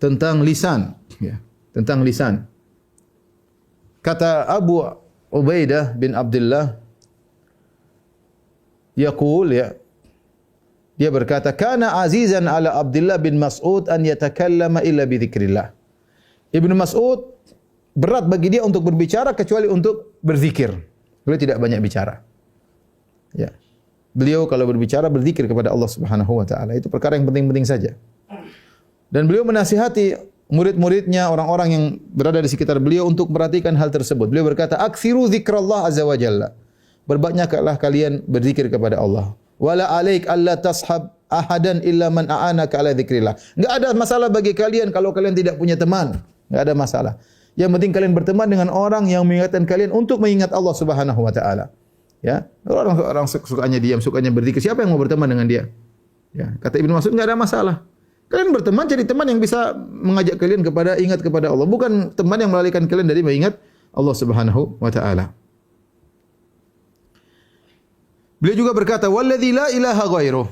tentang lisan, ya, tentang lisan. Kata Abu Ubaidah bin Abdullah, yaqul, ya, dia berkata, kana azizan ala Abdullah bin Mas'ud an yatakallama illa bi dzikrillah. Ibnu Mas'ud berat bagi dia untuk berbicara kecuali untuk berzikir. Beliau tidak banyak bicara. Ya. Beliau kalau berbicara berzikir kepada Allah Subhanahu wa taala. Itu perkara yang penting-penting saja. Dan beliau menasihati murid-muridnya, orang-orang yang berada di sekitar beliau untuk memperhatikan hal tersebut. Beliau berkata, "Aktsiru dzikrallah azza wa jalla." Berbanyaklah kalian berzikir kepada Allah. Wala alaik alla tashab ahadan illa man a'anaka ala dzikrillah. Enggak ada masalah bagi kalian kalau kalian tidak punya teman. Enggak ada masalah. Yang penting kalian berteman dengan orang yang mengingatkan kalian untuk mengingat Allah Subhanahu wa taala. Ya, orang sukanya diam, sukanya berzikir. Siapa yang mau berteman dengan dia? Ya, kata Ibnu Mas'ud enggak ada masalah. Kalian berteman, jadi teman yang bisa mengajak kalian kepada ingat kepada Allah, bukan teman yang melalaikan kalian dari mengingat Allah Subhanahu wa taala. Beliau juga berkata, "Walladzi la ilaha ghairuh."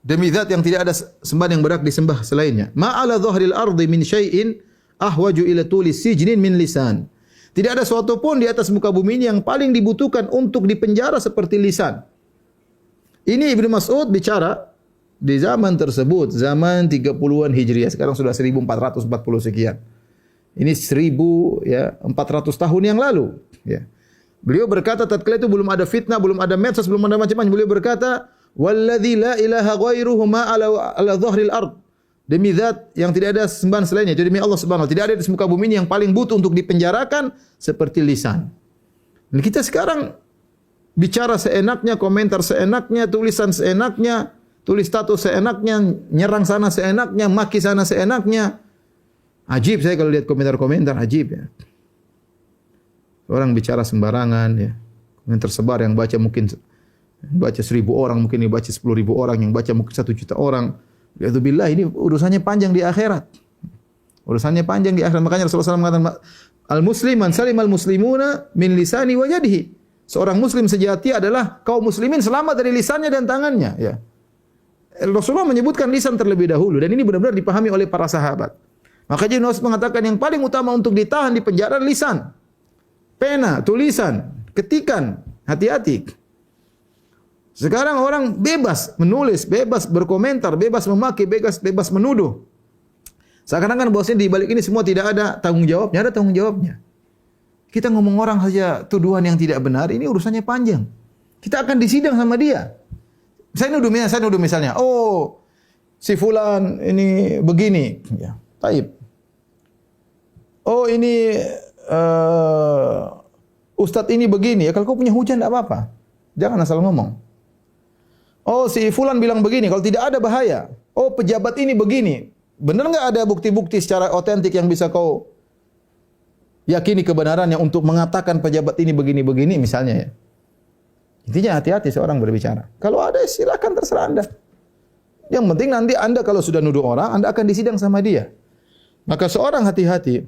Demi zat yang tidak ada sembahan yang berhak disembah selainnya. Ma 'ala dhahril ardi min syai'in ahwaju ila tuli sijnin min lisan. Tidak ada suatu pun di atas muka bumi ini yang paling dibutuhkan untuk dipenjara seperti lisan. Ini Ibnu Mas'ud bicara di zaman tersebut, zaman 30-an Hijriah. Sekarang sudah 1440 sekian. Ini 1400 tahun yang lalu, ya. Beliau berkata tatkala itu belum ada fitnah, belum ada medsos, belum ada macam-macam. Beliau berkata, "Walladzi la ilaha ghairuhu ma 'ala dhahril ard." Demi zat yang tidak ada sembahan selainnya, jadi demi Allah Subhanahu wa taala, tidak ada di muka bumi ini yang paling butuh untuk dipenjarakan seperti lisan. Dan kita sekarang bicara seenaknya, komentar seenaknya, tulisan seenaknya, tulis status seenaknya, nyerang sana seenaknya, maki sana seenaknya. Ajib saya kalau lihat komentar-komentar, ajib ya. Orang bicara sembarangan ya. Yang tersebar yang baca mungkin 1.000 orang, mungkin dibaca 10.000 orang, yang baca mungkin 1 juta orang. Billah, ini urusannya panjang di akhirat. Urusannya panjang di akhirat. Makanya Rasulullah SAW mengatakan, "Al-muslim man salim al-muslimuna min lisani wa yadihi." Seorang muslim sejati adalah kaum muslimin selamat dari lisannya dan tangannya, ya. Rasulullah menyebutkan lisan terlebih dahulu, dan ini benar-benar dipahami oleh para sahabat. Makanya Nabi mengatakan yang paling utama untuk ditahan di penjara lisan. Pena, tulisan, ketikan, hati-hati. Sekarang orang bebas menulis, bebas berkomentar, bebas memaki, bebas menuduh. Seakan-akan bahwasanya di balik ini semua tidak ada tanggung jawabnya, ada tanggung jawabnya. Kita ngomong orang saja tuduhan yang tidak benar, ini urusannya panjang. Kita akan disidang sama dia. Saya nuduh misalnya, oh si fulan ini begini, ya, taib. Oh ini ustadz ini begini, ya kalau kau punya hujah tidak apa-apa. Jangan asal ngomong. Oh si fulan bilang begini, kalau tidak ada bahaya. Oh pejabat ini begini. Benar nggak ada bukti-bukti secara otentik yang bisa kau yakini kebenarannya untuk mengatakan pejabat ini begini-begini misalnya ya. Intinya hati-hati seorang berbicara. Kalau ada silakan terserah Anda. Yang penting nanti Anda kalau sudah nuduh orang, Anda akan disidang sama dia. Maka seorang hati-hati.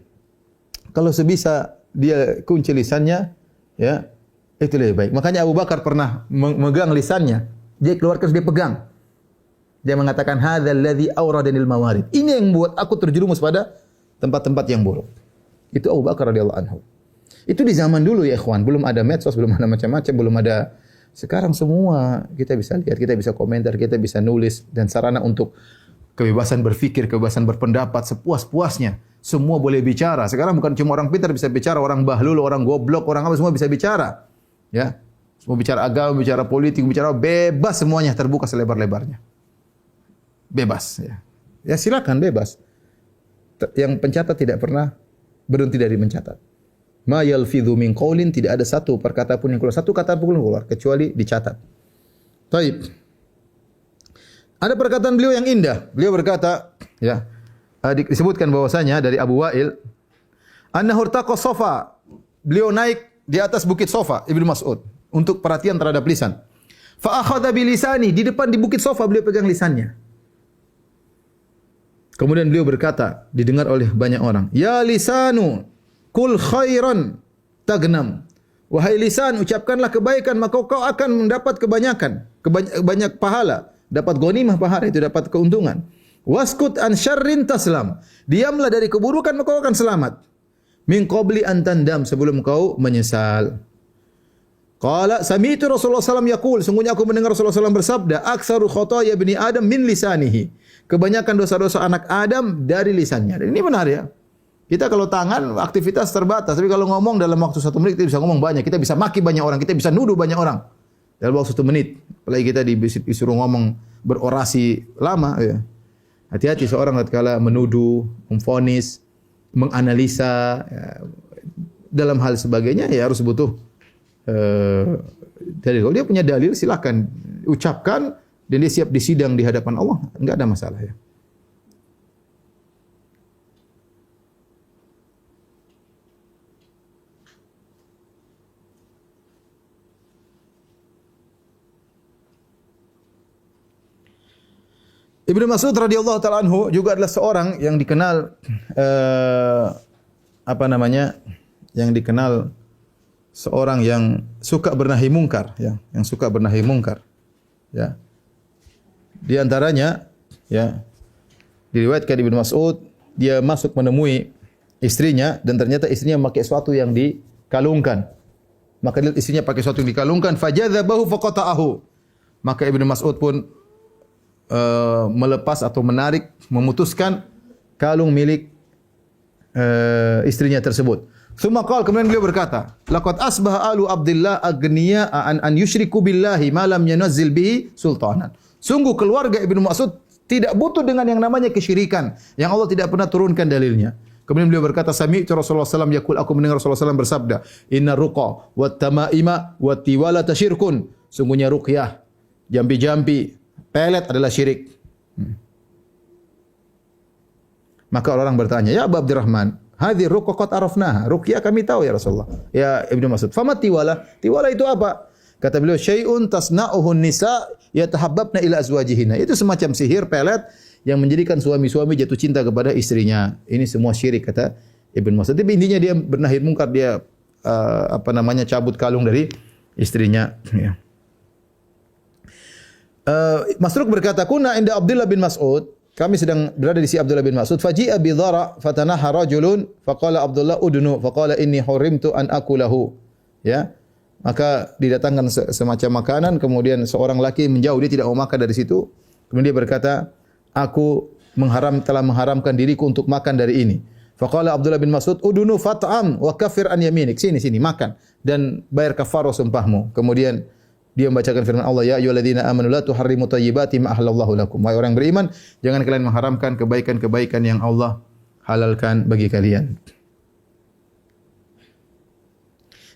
Kalau sebisa dia kunci lisannya, ya itu lebih baik. Makanya Abu Bakar pernah memegang lisannya. Dia keluarkan, dia pegang. Dia mengatakan, "Hadzal ladzi awradanil mawarid." Ini yang membuat aku terjerumus pada tempat-tempat yang buruk. Itu Abu Bakar radhiyallahu anhu. Itu di zaman dulu ya ikhwan, belum ada medsos, belum ada macam-macam, belum ada. Sekarang semua kita bisa lihat, kita bisa komentar, kita bisa nulis, dan sarana untuk kebebasan berpikir, kebebasan berpendapat sepuas-puasnya. Semua boleh bicara. Sekarang bukan cuma orang pintar bisa bicara, orang bahlul, orang goblok, orang apa semua bisa bicara. Ya. Mau bicara agama, bicara politik, bicara bebas semuanya, terbuka selebar-lebarnya. Bebas ya. Ya silakan bebas. Yang pencatat tidak pernah berhenti dari mencatat. Ma yalfidhu min qaulin, tidak ada satu perkata pun yang keluar, satu kata pun yang keluar kecuali dicatat. Baik. Ada perkataan beliau yang indah. Beliau berkata, ya, disebutkan bahwasanya dari Abu Wa'il, annahu irtaqa Safa. Beliau naik di atas bukit Safa, Ibnu Mas'ud, untuk perhatian terhadap lisan. Fa akhadha bi lisani, di depan di bukit Safa beliau pegang lisannya. Kemudian beliau berkata, didengar oleh banyak orang, "Ya lisanu, kul khairan tagnam." Wahai lisan, ucapkanlah kebaikan maka kau akan mendapat kebanyakan, banyak pahala, dapat ghanimah pahala itu dapat keuntungan. Waskut an syarrin taslam. Diamlah dari keburukan maka kau akan selamat. Min qabli an tandam, sebelum kau menyesal. Qala sami'tu Rasulullah sallallahu yaqul, sungguhnya aku mendengar Rasulullah sallallahu bersabda, aktsaru khotoya bani Adam min lisanihi. Kebanyakan dosa-dosa anak Adam dari lisannya. Dan ini benar ya. Kita kalau tangan aktivitas terbatas, tapi kalau ngomong dalam waktu 1 menit kita bisa ngomong banyak, kita bisa maki banyak orang, kita bisa nuduh banyak orang dalam waktu 1 menit. Apalagi kita disuruh ngomong berorasi lama. Ya. Hati-hati seorang tatkala menuduh, memvonis, menganalisa ya, dalam hal sebagainya ya harus butuh dalil. Kalau dia punya dalil silakan ucapkan dan dia siap disidang di hadapan Allah, enggak ada masalah ya. Ibnu Mas'ud radhiyallahu taala anhu juga adalah seorang yang dikenal yang dikenal seorang yang suka bernahi mungkar ya, yang suka bernahi mungkar. Ya. Di antaranya ya diriwayatkan Ibnu Mas'ud dia masuk menemui istrinya dan ternyata istrinya memakai sesuatu yang dikalungkan. Maka istrinya pakai sesuatu yang dikalungkan, fajadzabahu faqata'ahu. Maka Ibnu Mas'ud pun melepas atau menarik, memutuskan kalung milik istrinya tersebut. Tsumma qala, kemudian beliau berkata, laqad asbaha alu Abdillah aghniya an yusyriku billahi ma lam yunazzil bihi sultanan. Sungguh keluarga Ibnu Mas'ud tidak butuh dengan yang namanya kesyirikan yang Allah tidak pernah turunkan dalilnya. Kemudian beliau berkata, sami'tu Rasulullah sallallahu alaihi wasallam yaqul, aku mendengar Rasulullah sallallahu alaihi wasallam bersabda, inna ruqa wat tamaima wat tiwalata syirkun. Sungguhnya ruqyah, jampi-jampi, pelet adalah syirik. Maka orang bertanya, ya Abu Abdurrahman, hadhihi ruqyah qad arafnaha. Ruqyah kami tahu ya Rasulullah. Ya Ibnu Mas'ud, fama tiwala? Tiwala itu apa? Kata beliau, syai'un tasna'uhu nisa yatahabbabna ila azwajihinna. Itu semacam sihir pelet yang menjadikan suami-suami jatuh cinta kepada istrinya. Ini semua syirik kata Ibnu Mas'ud. Tapi intinya dia bernahi mungkar, dia cabut kalung dari istrinya ya. Masruq berkata, kunna inda Abdullah bin Mas'ud, kami sedang berada di sisi Abdullah bin Mas'ud, faji'a bi dhara fatanaha rajulun faqala Abdullah udnu faqala inni hurimtu an akulahu. Ya. Maka didatangkan semacam makanan, kemudian seorang laki menjauh, dia tidak mau makan dari situ. Kemudian dia berkata, aku telah mengharamkan diriku untuk makan dari ini. Faqala Abdullah bin Mas'ud udnu fat'am wa kafir an yaminik. Sini makan dan bayar kafarah sumpahmu. Kemudian dia membacakan firman Allah, ya ayyuhalladzina amanu la tuharrimu thayyibati ma ahallallahu lakum. Wahai orang beriman, jangan kalian mengharamkan kebaikan-kebaikan yang Allah halalkan bagi kalian.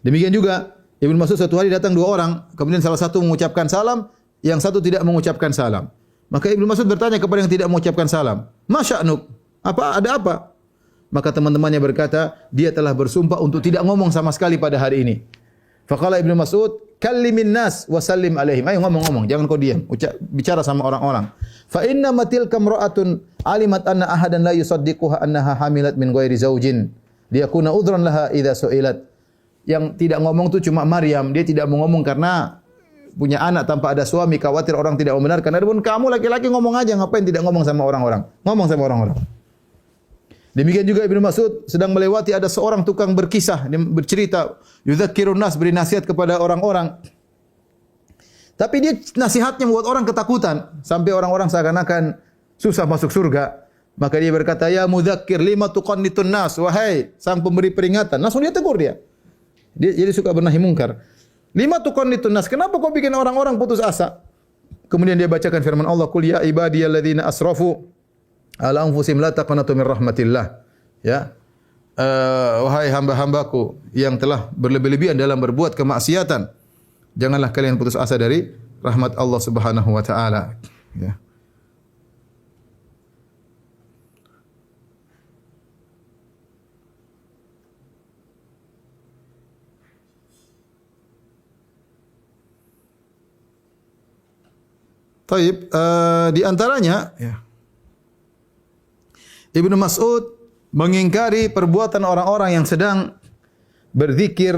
Demikian juga Ibnu Mas'ud suatu hari datang 2 orang, kemudian salah satu mengucapkan salam, yang satu tidak mengucapkan salam. Maka Ibnu Mas'ud bertanya kepada yang tidak mengucapkan salam, "Ma sya'nuk? Ada apa?" Maka teman-temannya berkata, dia telah bersumpah untuk tidak ngomong sama sekali pada hari ini. Faqala Ibnu Mas'ud, kallimin nas wa sallim alaihim. Ayo ngomong, jangan kau diam. Bicara sama orang-orang. Fa inna matilka imra'atun alimat anna ahadan la yusaddiquha annaha hamilat min ghairi zaujin. Liyakuna udhran laha idza su'ilat. Yang tidak ngomong itu cuma Maryam. Dia tidak mau ngomong karena punya anak tanpa ada suami, khawatir orang tidak membenarkan. Adapun kamu laki-laki ngomong aja, ngapain tidak ngomong sama orang-orang? Ngomong sama orang-orang. Demikian juga Ibnu Mas'ud sedang melewati ada seorang tukang berkisah, dia bercerita, yudzakirun nas, beri nasihat kepada orang-orang. Tapi dia nasihatnya membuat orang ketakutan sampai orang-orang seakan-akan susah masuk surga. Maka dia berkata, ya mudzakir lima tuqannitun nas, wahai sang pemberi peringatan. Langsung dia tegur dia. Dia jadi suka bernahi mungkar. Lima tuqannitun nas, kenapa kau bikin orang-orang putus asa? Kemudian dia bacakan firman Allah, qul ya ibadiyalladzina asrafu ala anfusihim la taqnatu min rahmatillah. Ya. Wahai hamba-hambaku yang telah berlebih-lebihan dalam berbuat kemaksiatan, janganlah kalian putus asa dari rahmat Allah Subhanahu wa taala. Ya. Taib, di antaranya ya, Ibnu Mas'ud mengingkari perbuatan orang-orang yang sedang berzikir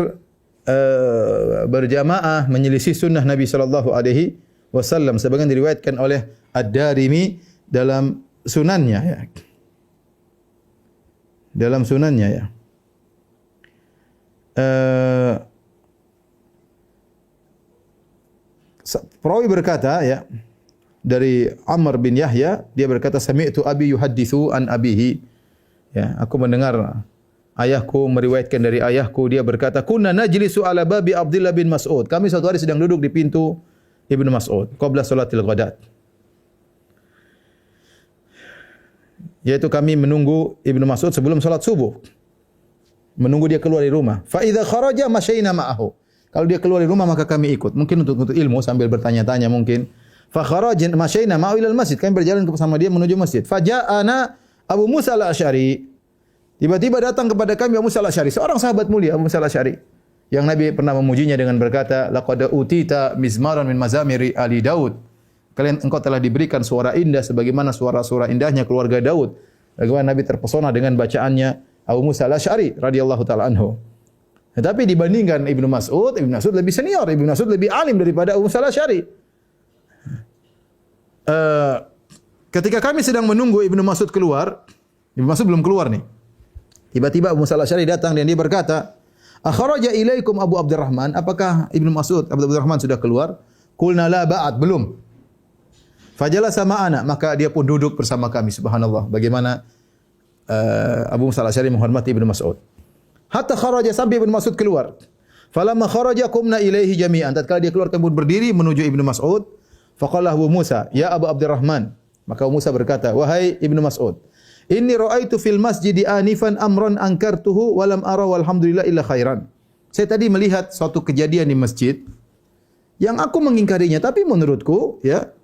berjamaah menyelisih sunnah Nabi sallallahu alaihi wasallam sebagaimana diriwayatkan oleh Ad-Darimi dalam sunannya ya. Dalam sunannya ya. Perawi berkata ya dari Amr bin Yahya, dia berkata sami'tu abi yuhadditsu an abihi. Ya, aku mendengar ayahku meriwayatkan dari ayahku, dia berkata kunna najlisu ala babi Abdullah bin Mas'ud. Kami suatu hari sedang duduk di pintu Ibnu Mas'ud qabla salatil ghadat. Yaitu kami menunggu Ibnu Mas'ud sebelum salat subuh. Menunggu dia keluar dari rumah. Fa idza kharaja masyaina ma'ahu. Kalau dia keluar dari rumah maka kami ikut. Mungkin untuk ilmu sambil bertanya-tanya mungkin. Fa kharajna masyaina ma'ahu ila al-masjid. Kami berjalan bersama dia menuju masjid. Fa ja'ana Abu Musa al-Asy'ari. Tiba-tiba datang kepada kami Abu Musa al-Asy'ari, seorang sahabat mulia Abu Musa al-Asy'ari yang Nabi pernah memujinya dengan berkata, laqad utita mizmaran min mazamiri ali Daud. Engkau telah diberikan suara indah sebagaimana suara-suara indahnya keluarga Daud. Bagaimana Nabi terpesona dengan bacaannya Abu Musa al-Asy'ari radhiyallahu taala anhu. Tetapi dibandingkan Ibnu Mas'ud lebih senior, Ibnu Mas'ud lebih alim daripada Abu Musa al-Asy'ari. Ketika kami sedang menunggu Ibnu Mas'ud keluar, Ibnu Mas'ud belum keluar nih. Tiba-tiba Abu Musa al-Asy'ari datang dan dia berkata, "Akhraja ilaikum Abu Abdurrahman?" Apakah Ibnu Mas'ud, Abu Abdurrahman sudah keluar? Qulna la ba'd, belum. Fajalasa ma'ana, maka dia pun duduk bersama kami. Subhanallah, bagaimana Abu Musa al-Asy'ari menghormati Ibnu Mas'ud. Hatta kharaja, sampai Ibnu Mas'ud keluar. Falamma kharaja qumna ilaihi jami'an. Tatkala dia keluar kami pun berdiri menuju Ibnu Mas'ud. Faqala Abu Musa, "Ya Abu Abdurrahman." Maka Abu Musa berkata, "Wahai Ibnu Mas'ud, inni ra'aitu fil masjidi anifan amran ankartuhu wa lam ara walhamdulillah illa khairan." Saya tadi melihat suatu kejadian di masjid yang aku mengingkarinya, tapi menurutku ya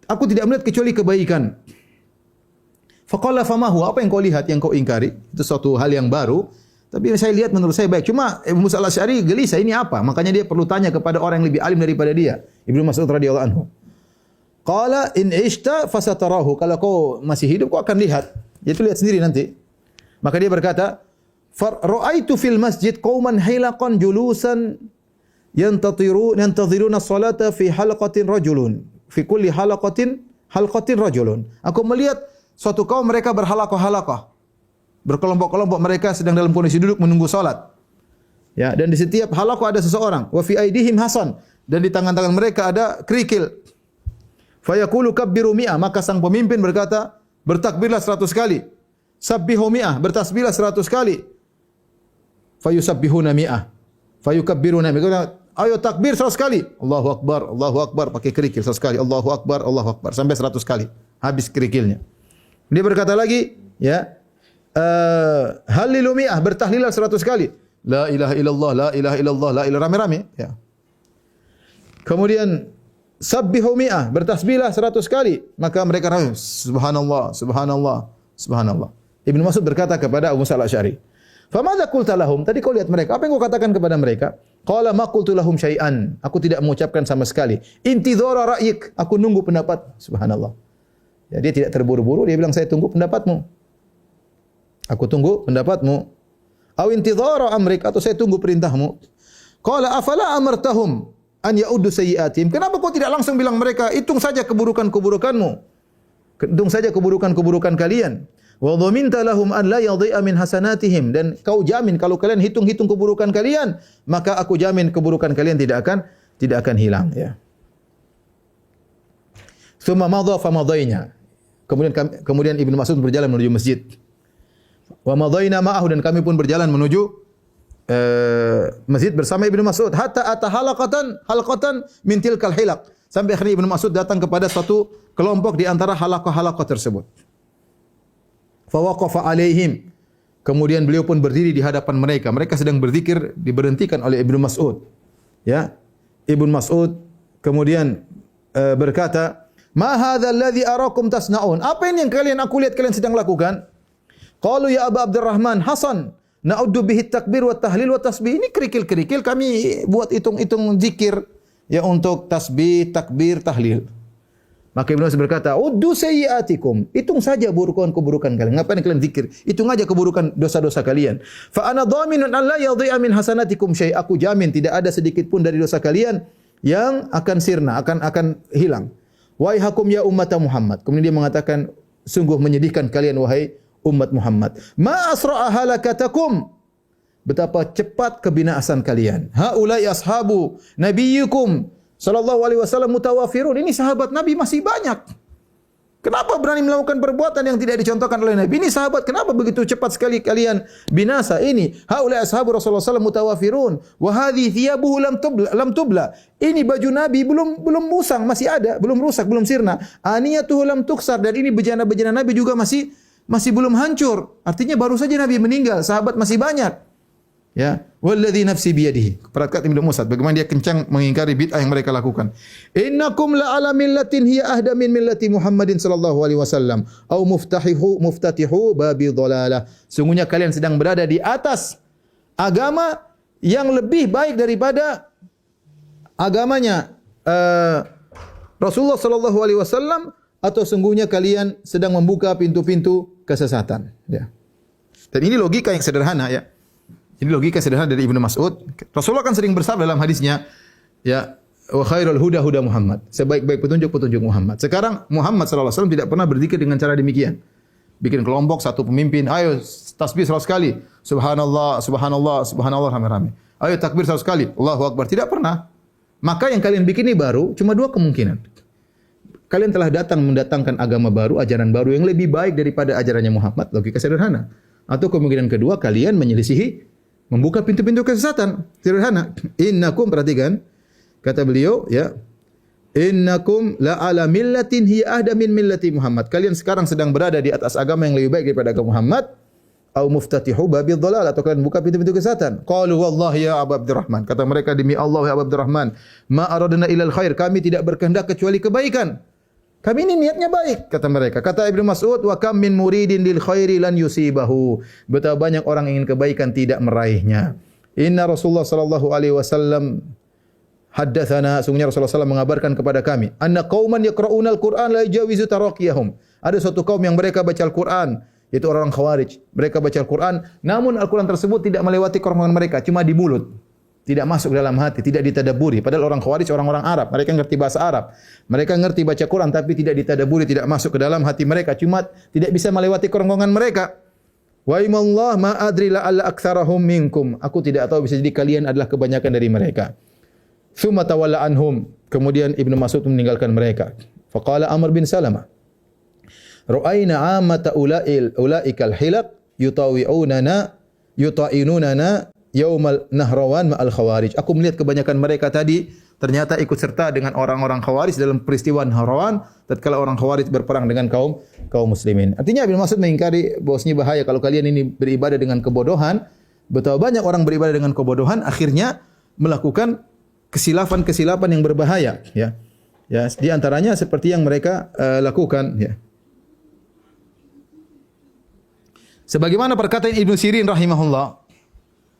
aku tidak melihat kecuali kebaikan. Faqala famahu, apa yang kau lihat yang kau ingkari? Itu suatu hal yang baru, tapi saya lihat menurut saya baik. Cuma Abu Musa al-Asy'ari gelisah, ini apa? Makanya dia perlu tanya kepada orang yang lebih alim daripada dia, Ibnu Mas'ud radhiyallahu anhu. Qala in ishta fasatarahu, kalau kau masih hidup kau akan lihat. Itu lihat sendiri nanti. Maka dia berkata, "Ra'aitu fil masjid qauman hilaqan julusan yantadhiruna as-salata fi halaqatin rajulun. Fi kulli halaqatin rajulun." Aku melihat suatu kaum mereka berhalaqah-halaqah. Berkelompok-kelompok mereka sedang dalam kondisi duduk menunggu salat. Ya, dan di setiap halaqah ada seseorang. Wa fi aidihim hasan, dan di tangan-tangan mereka ada kerikil. Fayaqulu kabbiru mi'ah, maka sang pemimpin berkata, bertakbirlah 100 kali. Sabbihu mi'ah, bertasbihlah 100 kali. Fayusabbihuna mi'ah, fayukabbiruna mi'ah. Ayo takbir 100 kali. Allahu akbar, pakai kerikil 100 kali. Allahu akbar, sampai 100 kali. Habis kerikilnya. Dia berkata lagi, ya, halilu mi'ah, bertahlilah 100 kali. La ilaha illallah, la ilaha illallah, la ilaha, rame-rame, ya. Kemudian sabbihu mi'ah, bertasbihlah 100 kali. Maka mereka subhanallah, subhanallah, subhanallah. Ibnu Mas'ud berkata kepada Abu Musa al-Asy'ari, "Famadza qulta lahum?" Tadi kau lihat mereka, apa yang kau katakan kepada mereka? Qala ma qultu lahum syai'an. Aku tidak mengucapkan sama sekali. Intidhara ra'yik, aku nunggu pendapat. Subhanallah. Ya, dia tidak terburu-buru, dia bilang saya tunggu pendapatmu. Aku tunggu pendapatmu. Aw intidhara amrik, atau saya tunggu perintahmu. Qala afala amartahum an ya'uddu sayyi'atihim. Kenapa kau tidak langsung bilang mereka, hitung saja keburukan-keburukanmu. Hitung saja keburukan-keburukan kalian. Wa dhaminta lahum an la yadhi'a min hasanatihim, dan kau jamin kalau kalian hitung-hitung keburukan kalian, maka aku jamin keburukan kalian tidak akan hilang, ya. Tsumma madha fa madainya. Kemudian Ibnu Mas'ud berjalan menuju masjid. Wa madaina ma'ahu, dan kami pun berjalan menuju masjid bersama Ibnu Mas'ud. Hatta ata halaqatan min tilkal hilaq. Sampai akhirnya Ibnu Mas'ud datang kepada satu kelompok di antara halaqah-halaqah tersebut. Fa waqafa alaihim. Kemudian beliau pun berdiri di hadapan mereka. Mereka sedang berzikir, diberhentikan oleh Ibnu Mas'ud. Ya. Ibnu Mas'ud kemudian berkata, "Ma hadzal ladzi arakum tasnaun?" Apa ini yang aku lihat kalian sedang lakukan? Qalu ya Abu Abdurrahman Hasan, na'uddu bihi takbir wa tahlil wa tasbih. Ini kerikil-kerikil kami buat hitung-hitung zikir ya untuk tasbih, takbir, tahlil. Maka Ibnu Mas'ud berkata, "Uddu sayyi'atikum." Hitung saja keburukan kalian. Ngapain kalian zikir? Hitung aja keburukan dosa-dosa kalian. Fa ana dhaminun an la yadhi'a min hasanatikum syai'. Aku jamin tidak ada sedikit pun dari dosa kalian yang akan sirna, akan hilang. Waihakum ya ummata Muhammad. Kemudian dia mengatakan, sungguh menyedihkan kalian wahai umat Muhammad. Ma asra'a halakatakum. Betapa cepat kebinasaan kalian. Haula'i ashabu nabiyyukum sallallahu alaihi wasallam mutawafirun. Ini sahabat Nabi masih banyak. Kenapa berani melakukan perbuatan yang tidak dicontohkan oleh Nabi? Ini sahabat, kenapa begitu cepat sekali kalian binasa? Ini haula'i ashabu Rasulullah sallallahu alaihi wasallam mutawafirun wa hadhihi thiyabuhu lam tubla. Ini baju Nabi belum musang, masih ada, belum rusak, belum sirna. Aniyatuhu lam tuksar, dan ini bejana-bejana Nabi juga masih belum hancur. Artinya baru saja Nabi meninggal, sahabat masih banyak. Ya, walladzi nafsi biyadihi. Perhatikan Ibnu Mus'ad bagaimana dia kencang mengingkari bid'ah yang mereka lakukan. Innakum la ala millatin hiya ahda min millati Muhammadin sallallahu alaihi wasallam au muftatihu babi dhalalah. Sungguhnya kalian sedang berada di atas agama yang lebih baik daripada agamanya Rasulullah sallallahu alaihi wasallam, atau sungguhnya kalian sedang membuka pintu-pintu kesesatan, ya. Dan ini logika yang sederhana, ya. Ini logika sederhana dari Ibnu Mas'ud. Rasulullah kan sering bersabda dalam hadisnya, ya, wa khairul huda huda Muhammad. Sebaik-baik petunjuk Muhammad. Sekarang Muhammad sallallahu alaihi wasallam tidak pernah berzikir dengan cara demikian. Bikin kelompok, satu pemimpin, ayo tasbih 100 kali. Subhanallah, subhanallah, subhanallah rame-rame. Ayo takbir 100 kali. Allahu akbar. Tidak pernah. Maka yang kalian bikin ini baru, cuma dua kemungkinan. Kalian telah mendatangkan agama baru, ajaran baru yang lebih baik daripada ajarannya Muhammad. Logika sederhana. Atau kemungkinan kedua, kalian menyelisihi, membuka pintu-pintu kesesatan. Sederhana. Innakum, perhatikan. Kata beliau, ya. Innakum la ala millatin hiya ahda min millati Muhammad. Kalian sekarang sedang berada di atas agama yang lebih baik daripada agama Muhammad. Au muftatihu babil dhalal, atau kalian buka pintu-pintu kesesatan. Qalu wallahi ya Abu Abdurrahman. Kata mereka, demi Allah ya Abu Abdurrahman, ma aradna ilal khair. Kami tidak berkehendak kecuali kebaikan. Kami ini niatnya baik, kata mereka. Kata Ibnu Mas'ud, wa kam min muridin lil khairi lan yusibahu. Betapa banyak orang ingin kebaikan tidak meraihnya. Inna Rasulullah sallallahu alaihi wasallam haddatsana, sungguhnya Rasulullah sallallahu mengabarkan kepada kami, anna qauman yaqra'una al-Qur'an la yajawizu taraqiyahum. Ada suatu kaum yang mereka baca Al-Qur'an, yaitu orang Khawarij. Mereka baca Al-Qur'an, namun Al-Qur'an tersebut tidak melewati kerongkongan mereka, cuma di mulut. Tidak masuk dalam hati, tidak ditadaburi. Padahal orang Khawarij orang-orang Arab, mereka ngerti bahasa Arab. Mereka ngerti baca Quran tapi tidak ditadaburi, tidak masuk ke dalam hati mereka, cuma tidak bisa melewati kerongkongan mereka. Wa imallah ma adri la alla aktsarahum minkum. Aku tidak tahu, bisa jadi kalian adalah kebanyakan dari mereka. Tsumma tawalla anhum. Kemudian Ibnu Mas'ud meninggalkan mereka. Faqala Amr bin Salamah, ra'ayna 'amata ulaikal hilaq yuta'inunana yaumal Nahrawan ma'al Khawarij. Aku melihat kebanyakan mereka tadi ternyata ikut serta dengan orang-orang Khawarij dalam peristiwa Nahrawan tatkala orang Khawarij berperang dengan kaum muslimin. Artinya Ibnu Mas'ud mengingkari bahwasanya bahaya kalau kalian ini beribadah dengan kebodohan. Betapa banyak orang beribadah dengan kebodohan akhirnya melakukan kesilapan-kesilapan yang berbahaya, ya. Ya, di antaranya seperti yang mereka lakukan, ya. Sebagaimana perkataan Ibnu Sirin rahimahullah,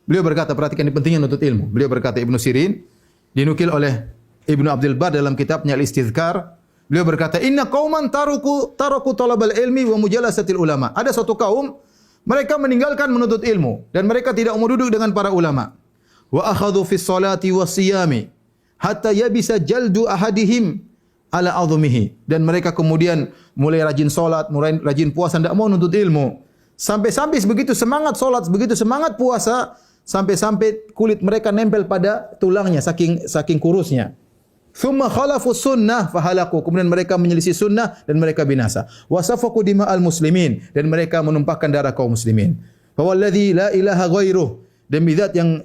beliau berkata, perhatikan ini pentingnya nuntut ilmu. Beliau berkata, Ibnu Sirin, dinukil oleh Ibnu Abdul Bar dalam kitabnya Al-Istidhkar. Beliau berkata, inna qauman taraku talabal ilmi wa mujalasatil ulama. Ada suatu kaum, mereka meninggalkan menuntut ilmu dan mereka tidak mau duduk dengan para ulama. Wa akhadhu fis salati was siyami hatta yabisa jaldu ahadihim ala adhumihi. Dan mereka kemudian mulai rajin salat, mulai rajin puasa, tidak mau nuntut ilmu. Sampai-sampai begitu semangat salat, begitu semangat puasa, sampai-sampai kulit mereka nempel pada tulangnya saking kurusnya. Thumma khalafu sunnah fahalaku. Kemudian mereka menyelisih sunnah dan mereka binasa. Wasafaku dima'al muslimin. Dan mereka menumpahkan darah kaum muslimin. Fawalladhi la ilaha ghairuh. Demi zat yang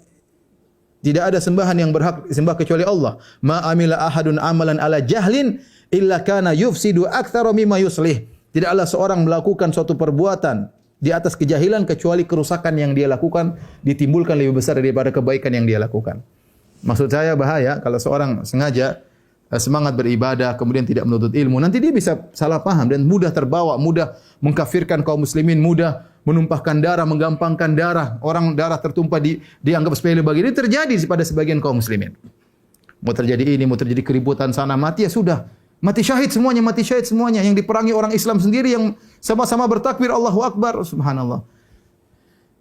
tidak ada sembahan yang berhak disembah kecuali Allah. Ma amila ahadun amalan ala jahlin illa kana yufsidu aktsara mimma yuslih. Tidaklah seorang melakukan suatu perbuatan di atas kejahilan kecuali kerusakan yang dia lakukan ditimbulkan lebih besar daripada kebaikan yang dia lakukan. Maksud saya bahaya kalau seorang sengaja semangat beribadah kemudian tidak menuntut ilmu, nanti dia bisa salah paham dan mudah terbawa, mudah mengkafirkan kaum muslimin, mudah menumpahkan darah, menggampangkan darah, orang darah tertumpah dianggap sepele. Begini terjadi pada sebagian kaum muslimin. Mau terjadi ini, mau terjadi keributan sana mati, ya sudah. Mati syahid semuanya, mati syahid semuanya. Yang diperangi orang Islam sendiri yang sama-sama bertakbir Allahu Akbar. Subhanallah.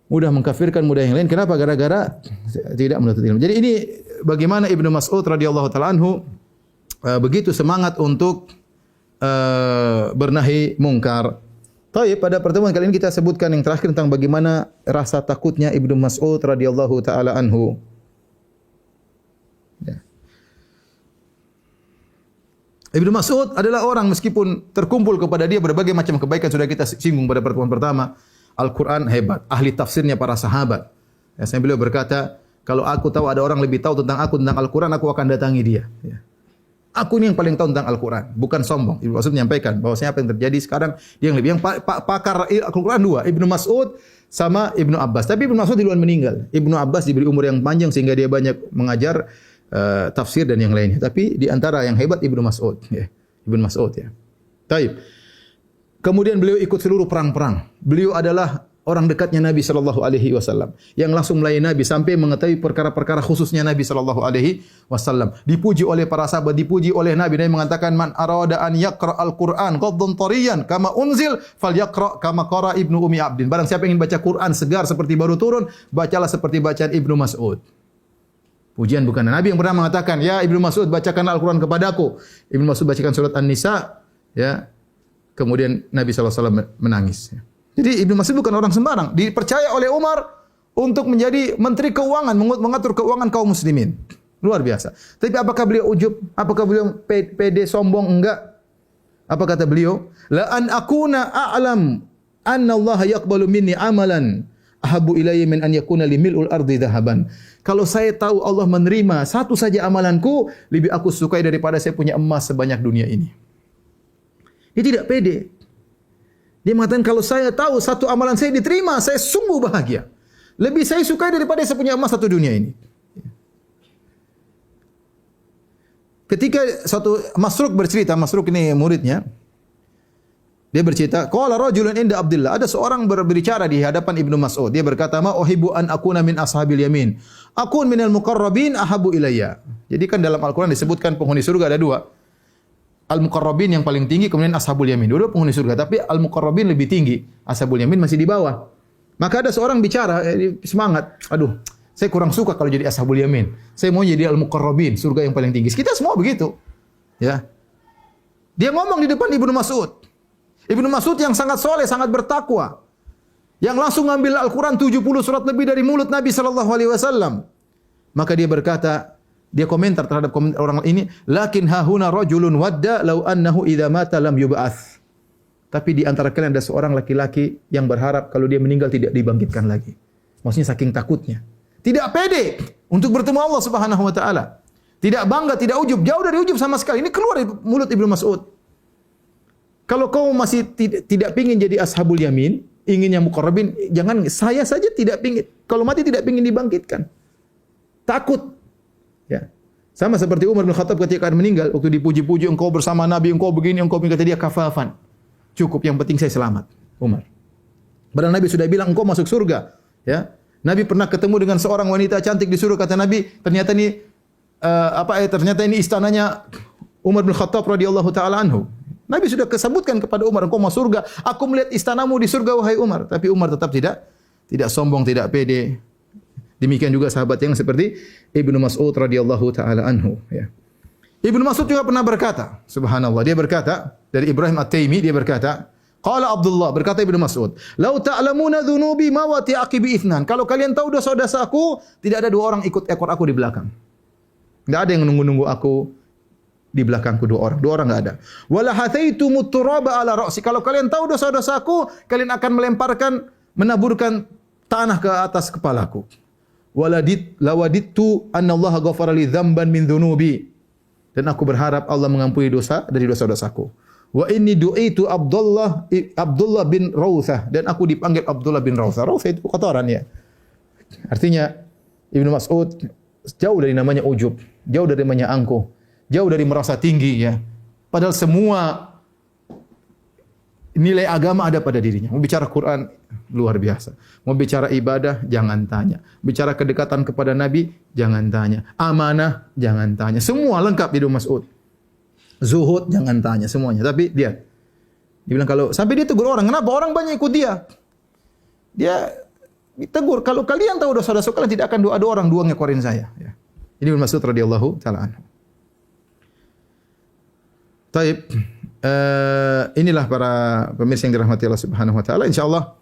Mudah mengkafirkan, mudah yang lain. Kenapa? Gara-gara tidak menuntut ilmu. Jadi ini bagaimana Ibnu Mas'ud radhiyallahu taala anhu begitu semangat untuk bernahi mungkar. Baik, pada pertemuan kali ini kita sebutkan yang terakhir tentang bagaimana rasa takutnya Ibnu Mas'ud radhiyallahu taala anhu. Ya. Ibnu Mas'ud adalah orang meskipun terkumpul kepada dia berbagai macam kebaikan, sudah kita singgung pada pertemuan pertama. Al-Quran hebat, ahli tafsirnya para sahabat. Ya, saya beliau berkata, kalau aku tahu ada orang lebih tahu tentang aku tentang Al-Quran, aku akan datangi dia. Ya. Aku ini yang paling tahu tentang Al-Quran, bukan sombong. Ibnu Mas'ud menyampaikan bahwasanya apa yang terjadi sekarang dia yang lebih. Yang pakar Al-Quran dua, Ibnu Mas'ud sama Ibnu Abbas. Tapi Ibnu Mas'ud duluan meninggal. Ibnu Abbas diberi umur yang panjang sehingga dia banyak mengajar tafsir dan yang lainnya. Tapi di antara yang hebat Ibnu Mas'ud. Ya. Ibnu Mas'ud ya. Taib. Kemudian beliau ikut seluruh perang-perang. Beliau adalah orang dekatnya Nabi sallallahu alaihi wasallam yang langsung melayani Nabi sampai mengetahui perkara-perkara khususnya Nabi sallallahu alaihi wasallam. Dipuji oleh para sahabat, dipuji oleh Nabi. Nabi mengatakan man arada an yaqra al-Qur'an qaddan tariyan kama unzil falyaqra kama qara Ibnu Ummi Abdin. Barang siapa yang ingin baca Quran segar seperti baru turun, bacalah seperti bacaan Ibnu Mas'ud. Pujian bukan Nabi yang pernah mengatakan, "Ya Ibnu Mas'ud, bacakan Al-Qur'an kepadaku." Ibnu Mas'ud bacakan surat An-Nisa, ya. Kemudian Nabi SAW menangis. Jadi Ibnu Mas'ud bukan orang sembarang. Dipercaya oleh Umar untuk menjadi menteri keuangan, mengatur keuangan kaum muslimin. Luar biasa. Tapi apakah beliau ujub? Apakah beliau pede sombong? Enggak. Apa kata beliau? La an akuna a'lam anna Allah yaqbalu minni amalan ahabu ilayya min an yakuna li mil'ul ardi dhahaban. Kalau saya tahu Allah menerima satu saja amalanku, lebih aku sukai daripada saya punya emas sebanyak dunia ini. Dia tidak pede. Dia mengatakan kalau saya tahu satu amalan saya diterima, saya sungguh bahagia. Lebih saya sukai daripada saya punya emas satu dunia ini. Ketika satu Masruk bercerita, Masruk ini muridnya, dia bercerita, qala rajulun inda Abdullah, ada seorang berbicara di hadapan Ibnu Mas'ud. Dia berkata, "Ma uhibbu an akuna min ashabil yamin. Akun minal muqarrabin ahabu ilayya." Jadi kan dalam Al-Qur'an disebutkan penghuni surga ada dua. Al-Muqarrabin yang paling tinggi, kemudian Ashabul Yamin. Dua-dua penghuni surga, tapi Al-Muqarrabin lebih tinggi. Ashabul Yamin masih di bawah. Maka ada seorang bicara, semangat. Aduh, saya kurang suka kalau jadi Ashabul Yamin. Saya mau jadi Al-Muqarrabin, surga yang paling tinggi. Kita semua begitu. Ya. Dia ngomong di depan Ibnu Mas'ud. Ibnu Mas'ud yang sangat soleh, sangat bertakwa. Yang langsung ngambil Al-Quran 70 surat lebih dari mulut Nabi SAW. Maka dia berkata, dia komentar terhadap komentar orang ini, lakin hahuna rajulun wadda law annahu idza mata lam yub'ats. Tapi di antara kalian ada seorang laki-laki yang berharap kalau dia meninggal tidak dibangkitkan lagi. Maksudnya saking takutnya. Tidak pede untuk bertemu Allah Subhanahu wa taala. Tidak bangga, tidak ujub, jauh dari ujub sama sekali. Ini keluar dari mulut Ibnu Mas'ud. Kalau kau masih tidak pingin jadi ashabul yamin, ingin yang muqarrabin, jangan, saya saja tidak pingin. Kalau mati tidak pingin dibangkitkan. Takut. Ya. Sama seperti Umar bin Khattab ketika akan meninggal, waktu dipuji-puji, engkau bersama Nabi, engkau begini, engkau begini, kata dia kafafan. Cukup, yang penting saya selamat. Umar. Padahal Nabi sudah bilang engkau masuk surga. Ya. Nabi pernah ketemu dengan seorang wanita cantik di surga, kata Nabi, ternyata ini istananya Umar bin Khattab radhiyallahu taala anhu. Nabi sudah kesebutkan kepada Umar, engkau masuk surga. Aku melihat istanamu di surga wahai Umar. Tapi Umar tetap tidak sombong, tidak pede. Demikian juga sahabat yang seperti Ibnu Mas'ud radhiyallahu taala anhu, ya. Ibnu Mas'ud juga pernah berkata, subhanallah, dia berkata dari Ibrahim At-Taimi, dia berkata, qala Abdullah, berkata Ibnu Mas'ud, "Lau ta'lamuna dzunubi ma wa ti'aqibi itsnan." Kalau kalian tahu dosa-dosaku, tidak ada dua orang ikut ekor aku di belakang. Enggak ada yang nunggu-nunggu aku di belakangku, dua orang enggak ada. Wala hathaitumut turaba ala ra'si. Kalau kalian tahu dosa-dosaku, kalian akan menaburkan tanah ke atas kepalaku. Lawadittu anna Allah ghafara li dzamban min dzunubi. Dan aku berharap Allah mengampuni dosa dari dosa-dosaku. Wa inni du'itu Abdullah bin Rawthah, dan aku dipanggil Abdullah bin Rawthah. Rawthah itu kotoran ya. Artinya Ibnu Mas'ud jauh dari namanya ujub, jauh dari namanya angkuh, jauh dari merasa tinggi ya. Padahal semua nilai agama ada pada dirinya. Mau bicara Quran luar biasa. Mau bicara ibadah jangan tanya. Bicara kedekatan kepada Nabi jangan tanya. Amanah jangan tanya. Semua lengkap di Ibnu Mas'ud. zuhud, jangan tanya semuanya. Tapi dia bilang kalau sampai dia tegur orang, kenapa orang banyak ikut dia? Dia tegur, kalau kalian tahu dosa-dosa kalian tidak akan ada orang dua ngekorin saya. Ya. Ini Ibnu Mas'ud radhiyallahu taala anhu. Taib, inilah para pemirsa yang dirahmati Allah Subhanahu wa taala. Insyaallah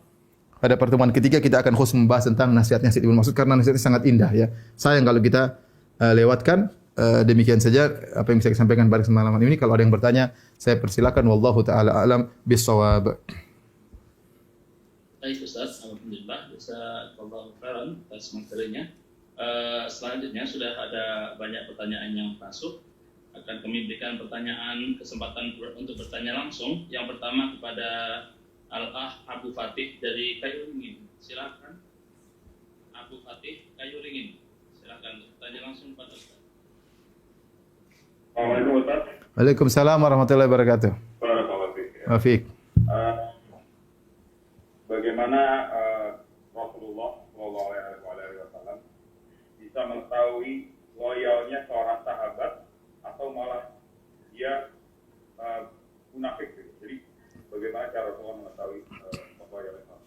pada pertemuan ketiga kita akan khusus membahas tentang nasihatnya Ibnu Mas'ud karena nasihatnya sangat indah ya. Sayang kalau kita lewatkan. Demikian saja apa yang bisa saya sampaikan pada kesempatan ini. Kalau ada yang bertanya, saya persilakan. Wallahu taala alam bis-shawab. Baik Ustaz, alhamdulillah jazakallahu khairan atas materinya. Selanjutnya sudah ada banyak pertanyaan yang masuk. Akan kami berikan kesempatan untuk bertanya langsung. Yang pertama kepada Al-Ah Abu Fatih dari Kayu Ringin. Silakan. Abu Fatih Kayu Ringin. Silakan bertanya langsung pada Ustaz. Assalamualaikum Ustaz. Waalaikumsalam warahmatullahi wabarakatuh. Barakallahu fiik. Wa fiik. Bagaimana Rasulullah Shallallahu Alaihi Wasallam bisa mengetahui loyalnya seorang sahabat atau malah dia munafik? Jadi bagaimana cara Rasulullah mengetahui loyalnya?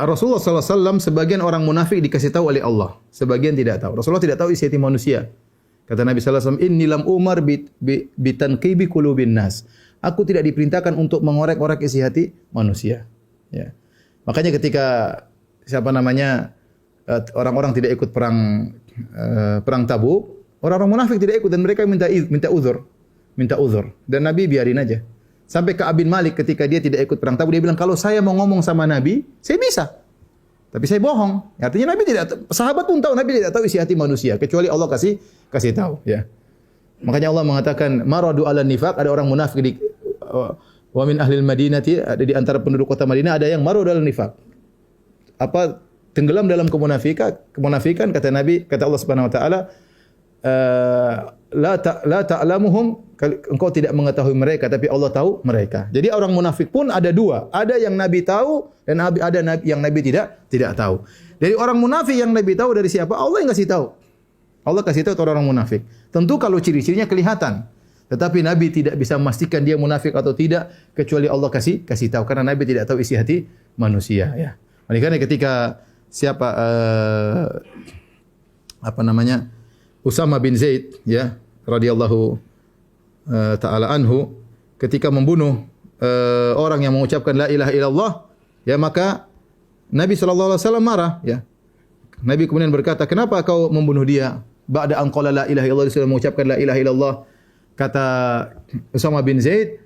Rasulullah SAW sebagian orang munafik dikasih tahu oleh Allah, sebagian tidak tahu. Rasulullah tidak tahu isi hati manusia. Kata Nabi SAW, inni lam umar bitanqibi qulubin nas. Aku tidak diperintahkan untuk mengorek-orek isi hati manusia. Ya. Makanya ketika orang-orang tidak ikut perang Tabuk, orang-orang munafik tidak ikut dan mereka minta uzur. Dan Nabi biarin aja. Sampai Ka'ab bin Malik ketika dia tidak ikut perang Tabuk, dia bilang kalau saya mau ngomong sama Nabi, saya bisa. Tapi saya bohong. Artinya Nabi tidak, sahabat pun tahu Nabi tidak tahu isi hati manusia kecuali Allah kasih tahu. Ya. Makanya Allah mengatakan maradu ala nifaq, ada orang munafik di wa min ahlil Madinati, ada di antara penduduk kota Madinah ada yang maradu ala nifaq. Apa tenggelam dalam kemunafikan kata Nabi, kata Allah Subhanahu wa taala la ta'lamuhum, engkau tidak mengetahui mereka tapi Allah tahu mereka. Jadi orang munafik pun ada dua, ada yang Nabi tahu dan ada yang Nabi tidak tahu. Dari orang munafik yang Nabi tahu dari siapa? Allah yang kasih tahu. Allah kasih tahu orang munafik. Tentu kalau ciri-cirinya kelihatan. Tetapi Nabi tidak bisa memastikan dia munafik atau tidak kecuali Allah kasih tahu karena Nabi tidak tahu isi hati manusia ya. Oleh karena ketika Usama bin Zaid ya radhiyallahu taala anhu ketika membunuh orang yang mengucapkan la ilaha illallah ya, maka Nabi sallallahu alaihi wasallam marah ya. Nabi kemudian berkata, "Kenapa kau membunuh dia? Ba'da an qala la ilaha illallah," dia mengucapkan la ilaha illallah. Kata Usama bin Zaid,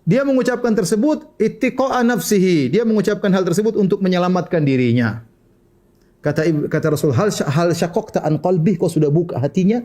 dia mengucapkan tersebut ittiqa'a nafsihi, dia mengucapkan hal tersebut untuk menyelamatkan dirinya. Kata Rasul, hal syaqaqta an qalbi, kau sudah buka hatinya?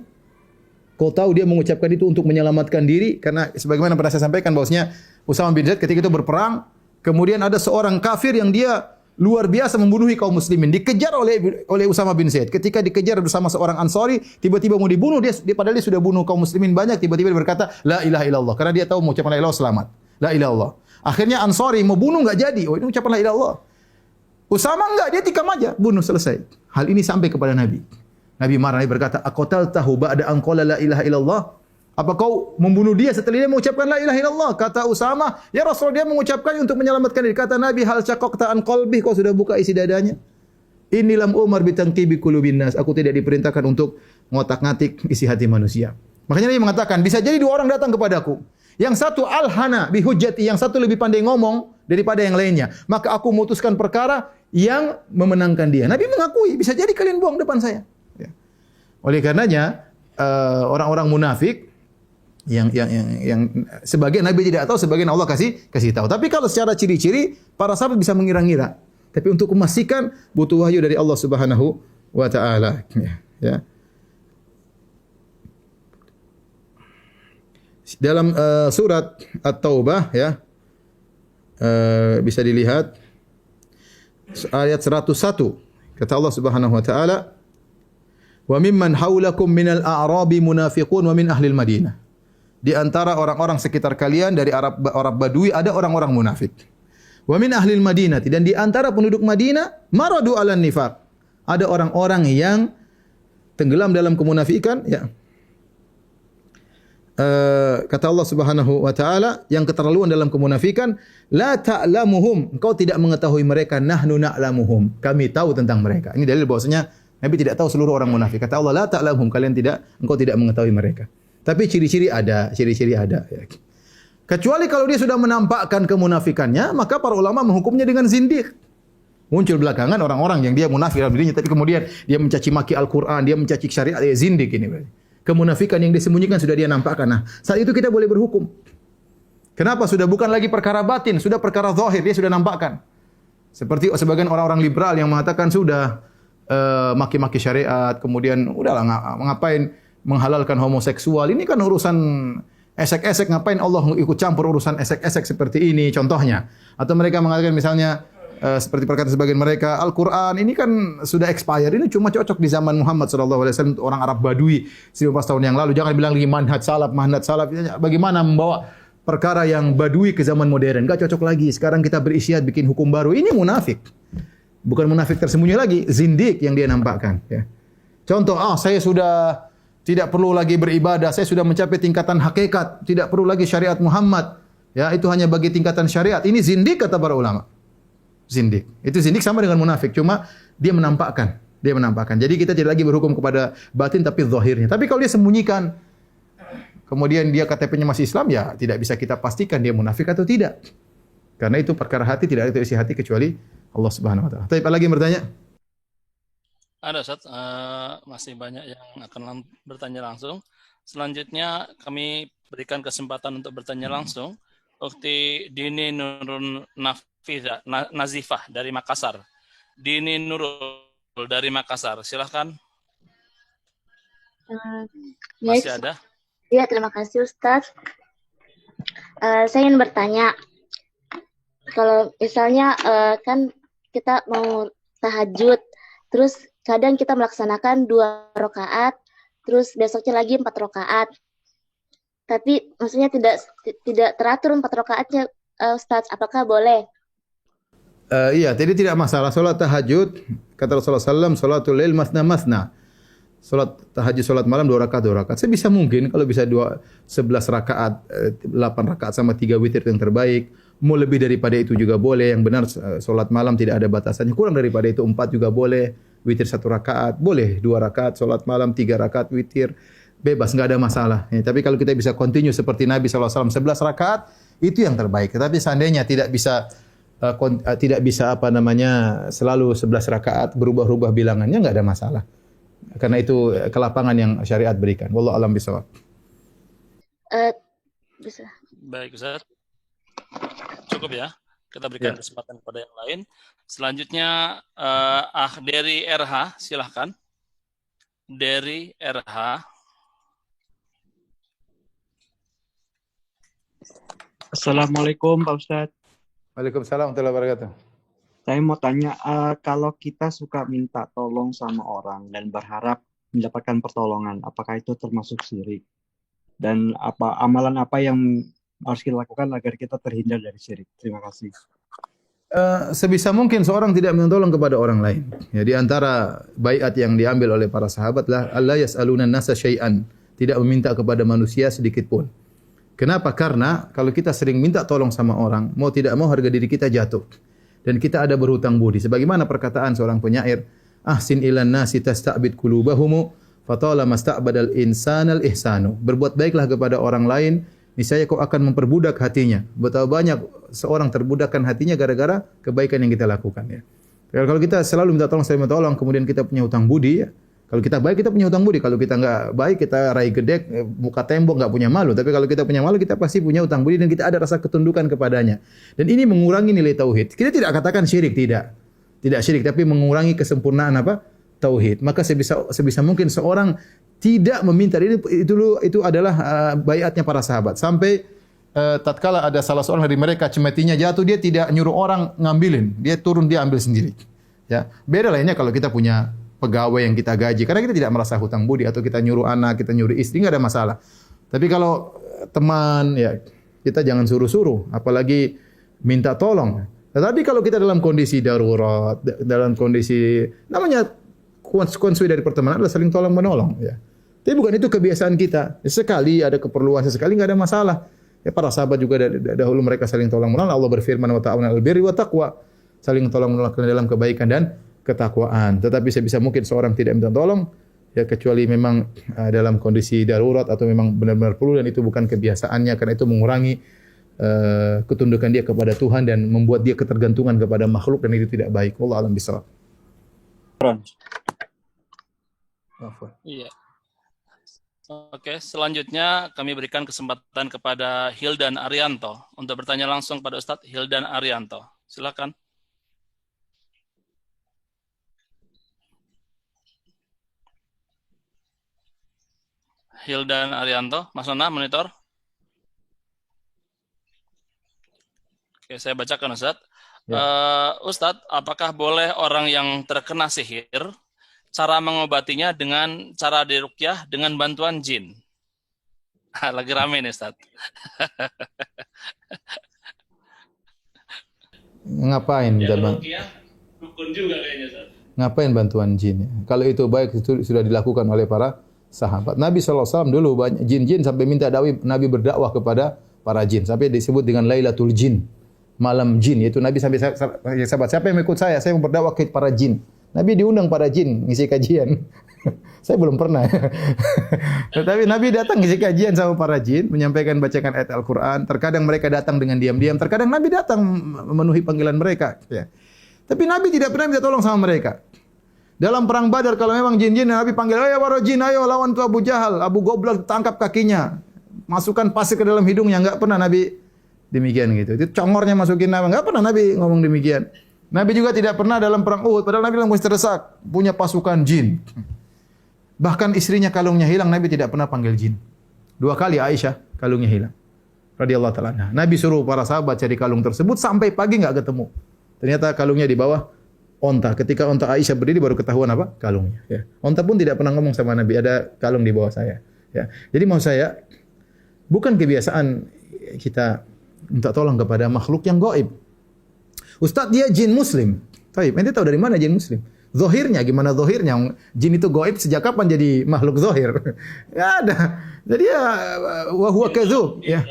Kau tahu dia mengucapkan itu untuk menyelamatkan diri karena sebagaimana pernah saya sampaikan bahwasanya Usama bin Zaid ketika itu berperang, kemudian ada seorang kafir yang dia luar biasa membunuhi kaum muslimin, dikejar oleh Usama bin Zaid. Ketika dikejar bersama seorang Ansari, tiba-tiba mau dibunuh, dia padahal dia sudah bunuh kaum muslimin banyak, tiba-tiba dia berkata la ilaha illallah karena dia tahu mengucapkan la ilaha selamat. La ilaha illallah. Akhirnya Ansari mau bunuh enggak jadi. Oh, ini ucapan la ilaha illallah. Usama enggak, dia tikam aja, bunuh selesai. Hal ini sampai kepada Nabi. Nabi marah, Nabi berkata, "Aqataltahu ba'da an qala la ilaha illallah?" Apa kau membunuh dia setelah dia mengucapkan la ilaha illallah? Kata Usama, "Ya Rasul, dia mengucapkannya untuk menyelamatkan diri." Kata Nabi, "Hal syaqaqta an qalbi?" Kau sudah buka isi dadanya? Inni lam umar bitanqibi qulubin nas. Aku tidak diperintahkan untuk ngotak-ngatik isi hati manusia. Makanya Nabi mengatakan, bisa jadi dua orang datang kepadaku. Yang satu alhana bihujjati, yang satu lebih pandai ngomong daripada yang lainnya. Maka aku memutuskan perkara yang memenangkan dia. Nabi mengakui, bisa jadi kalian buang depan saya. Ya. Oleh karenanya orang-orang munafik yang sebagian Nabi tidak tahu, sebagian Allah kasih tahu. Tapi kalau secara ciri-ciri para sahabat bisa mengira-ngira. Tapi untuk memastikan butuh wahyu dari Allah Subhanahu wa taala. Ya. Dalam surat At-Taubah ya, bisa dilihat ayat 101, kata Allah Subhanahu wa taala, "Wa mimman haulakum minal a'rabi munafiqun wa min ahlil Madinah." Di antara orang-orang sekitar kalian dari Arab Badui ada orang-orang munafik. Wa min ahlil Madinah, dan di antara penduduk Madinah maradu 'alan nifaq. Ada orang-orang yang tenggelam dalam kemunafikan ya. kata Allah Subhanahu wa taala yang keterlaluan dalam kemunafikan, la ta'lamuhum, engkau tidak mengetahui mereka, nahnu na'lamuhum, kami tahu tentang mereka. Ini dalil bahwasanya Nabi tidak tahu seluruh orang munafik. Kata Allah, la ta'lamuhum, engkau tidak mengetahui mereka. Tapi ciri-ciri ada. Kecuali kalau dia sudah menampakkan kemunafikannya, maka para ulama menghukumnya dengan zindiq. Muncul belakangan orang-orang yang dia munafik dalam dirinya, tapi kemudian dia mencaci maki Al-Quran, dia mencaci syariat, dia zindiq ini berarti. Kemunafikan yang disembunyikan sudah dia nampakkan. Nah, saat itu kita boleh berhukum. Kenapa? Sudah bukan lagi perkara batin, sudah perkara zahir, dia sudah nampakkan. Seperti sebagian orang-orang liberal yang mengatakan sudah maki-maki syariat, kemudian udahlah ngapain menghalalkan homoseksual. Ini kan urusan esek-esek, ngapain Allah ikut campur urusan esek-esek seperti ini contohnya. Atau mereka mengatakan misalnya seperti perkataan sebagian mereka, Al-Quran ini kan sudah expired, ini cuma cocok di zaman Muhammad SAW, orang Arab Badui 15 tahun yang lalu. Jangan bilang lagi manhaj salaf. Bagaimana membawa perkara yang Badui ke zaman modern? Enggak cocok lagi. Sekarang kita berisyad bikin hukum baru. Ini munafik. Bukan munafik tersembunyi lagi, zindik yang dia nampakkan. Ya. Contoh, saya sudah tidak perlu lagi beribadah, saya sudah mencapai tingkatan hakikat, tidak perlu lagi syariat Muhammad. Ya, itu hanya bagi tingkatan syariat. Ini zindik kata para ulama. Zindik. Itu zindik sama dengan munafik, cuma dia menampakkan. Jadi kita tidak lagi berhukum kepada batin tapi zahirnya. Tapi kalau dia sembunyikan, kemudian dia KTP-nya masih Islam, ya tidak bisa kita pastikan dia munafik atau tidak. Karena itu perkara hati, tidak ada isi hati kecuali Allah Subhanahu wa taala. Tapi apa lagi yang bertanya? Ada Ustaz, masih banyak yang akan bertanya langsung. Selanjutnya kami berikan kesempatan untuk bertanya langsung. Ukti Dini Nurul Nazifah dari Makassar. Dini Nurul dari Makassar, silahkan. Masih ada? Ya, terima kasih Ustaz. Saya ingin bertanya, kalau misalnya kan kita mau tahajud, terus kadang kita melaksanakan 2 rakaat, terus besoknya lagi 4 rakaat. Tapi maksudnya tidak teratur 4 rakaatnya, Ustaz. Apakah boleh? Iya, jadi tidak masalah. Salat tahajud, kata Rasulullah SAW, salatul lail masna. Salat tahajud, salat malam 2 rakaat. Sebisa mungkin, kalau bisa 11 rakaat, 8 rakaat sama 3 witir yang terbaik. Mau lebih daripada itu juga boleh. Yang benar, salat malam tidak ada batasannya. Kurang daripada itu 4 juga boleh. Witir 1 rakaat, boleh 2 rakaat, salat malam 3 rakaat, witir. Bebas, nggak ada masalah. Ya, tapi kalau kita bisa continue seperti Nabi SAW 11 rakaat, itu yang terbaik. Tapi seandainya tidak bisa selalu 11 rakaat, berubah-ubah bilangannya, nggak ada masalah. Karena itu kelapangan yang syariat berikan. Wallahu a'lam bishawab. Bisa. Baik Ustaz. Cukup ya. Kita berikan kesempatan kepada yang lain. Selanjutnya dari RH, silahkan. Dari RH. Assalamualaikum Pak Ustadz. Waalaikumsalam warahmatullahi wabarakatuh. Saya mau tanya, kalau kita suka minta tolong sama orang dan berharap mendapatkan pertolongan, apakah itu termasuk syirik? Dan amalan apa yang harus kita lakukan agar kita terhindar dari syirik? Terima kasih. Sebisa mungkin seorang tidak menolong kepada orang lain. Ya, di antara baiat yang diambil oleh para sahabat lah, Allah yas'aluna nasa syai'an, tidak meminta kepada manusia sedikit pun. Kenapa? Karena kalau kita sering minta tolong sama orang, mau tidak mau harga diri kita jatuh. Dan kita ada berhutang budi. Sebagaimana perkataan seorang penyair, ahsin ilan nasi tasta'bid qulubahumu fatala masta'badal insanal ihsanu. Berbuat baiklah kepada orang lain, niscaya kau akan memperbudak hatinya. Betapa banyak seorang terbudakkan hatinya gara-gara kebaikan yang kita lakukan. Ya. Kalau kita selalu minta tolong, saya minta tolong, kemudian kita punya hutang budi, ya. Kalau kita baik, kita punya hutang budi. Kalau kita nggak baik, kita raih gedek, muka tembok, nggak punya malu. Tapi kalau kita punya malu, kita pasti punya hutang budi dan kita ada rasa ketundukan kepadanya. Dan ini mengurangi nilai tauhid. Kita tidak katakan syirik, tidak syirik, tapi mengurangi kesempurnaan tauhid. Maka sebisa mungkin seorang tidak meminta. Itu adalah baiatnya para sahabat. Sampai tatkala ada salah seorang dari mereka cemetinya jatuh, dia tidak nyuruh orang ngambilin, dia turun, dia ambil sendiri. Ya, beda lainnya kalau kita punya pegawai yang kita gaji, karena kita tidak merasa hutang budi, atau kita nyuruh anak, kita nyuruh istri, nggak ada masalah. Tapi kalau teman, ya kita jangan suruh-suruh, apalagi minta tolong. Tetapi kalau kita dalam kondisi darurat, dalam kondisi namanya konsekuensi dari pertemanan adalah saling tolong menolong. Ya. Tapi bukan itu kebiasaan kita. Sekali ada keperluan, sekali nggak ada masalah. Ya, para sahabat juga dahulu mereka saling tolong menolong. Allah berfirman, wa ta'awunu 'alal birri wa taqwa. Saling tolong menolong dalam kebaikan dan ketakwaan. Tetapi sebisa mungkin seorang tidak minta tolong, ya kecuali memang dalam kondisi darurat atau memang benar-benar perlu, dan itu bukan kebiasaannya, karena itu mengurangi ketundukan dia kepada Tuhan dan membuat dia ketergantungan kepada makhluk, dan itu tidak baik. Wallahu a'lam bishawab. Iya. Oke, selanjutnya kami berikan kesempatan kepada Hildan Arianto untuk bertanya langsung pada Ustadz. Hildan Arianto, silakan. Hildan Arianto, Mas Nona, monitor. Oke, saya bacakan Ustadz. Ustadz, apakah boleh orang yang terkena sihir cara mengobatinya dengan cara diruqyah dengan bantuan jin? Lagi rame nih, Ustaz. Ngapain? Ya, ruqyah rukun juga kayaknya, Ustaz. Ngapain bantuan jin? Kalau itu baik, itu sudah dilakukan oleh para sahabat. Nabi SAW dulu banyak jin-jin sampai minta Nabi berdakwah kepada para jin. Sampai disebut dengan Lailatul Jin, malam jin. Yaitu Nabi sampai sahabat, siapa yang ikut saya mau berdakwah ke para jin. Nabi diundang para jin ngisi kajian. Saya belum pernah. Tetapi Nabi datang ngisi kajian sama para jin, menyampaikan bacakan ayat Al-Quran. Terkadang mereka datang dengan diam-diam, terkadang Nabi datang memenuhi panggilan mereka. Ya. Tapi Nabi tidak pernah minta tolong sama mereka. Dalam perang Badar, kalau memang jin-jin, Nabi panggil, ayo para jin, ayo lawan tu Abu Jahal. Abu Goblak tangkap kakinya, masukkan pasir ke dalam hidungnya. Enggak pernah Nabi demikian gitu. Itu congornya masukin nama. Enggak pernah Nabi ngomong demikian. Nabi juga tidak pernah dalam perang Uhud, padahal Nabi bilang terdesak, punya pasukan jin. Bahkan istrinya kalungnya hilang, Nabi tidak pernah panggil jin. 2 kali Aisyah kalungnya hilang, radhiyallahu ta'ala anha. Nabi suruh para sahabat cari kalung tersebut sampai pagi enggak ketemu. Ternyata kalungnya di bawah onta. Ketika onta Aisyah berdiri baru ketahuan apa? Kalungnya. Ya. Onta pun tidak pernah ngomong sama Nabi, ada kalung di bawah saya. Ya. Jadi mau saya, bukan kebiasaan kita minta tolong kepada makhluk yang gaib. Ustaz, dia jin muslim. Baik, ente tahu dari mana jin muslim? Zahirnya gimana zahirnya? Jin itu gaib sejak kapan jadi makhluk zahir? Enggak ada. Jadi ya wa huwa kadzub ya.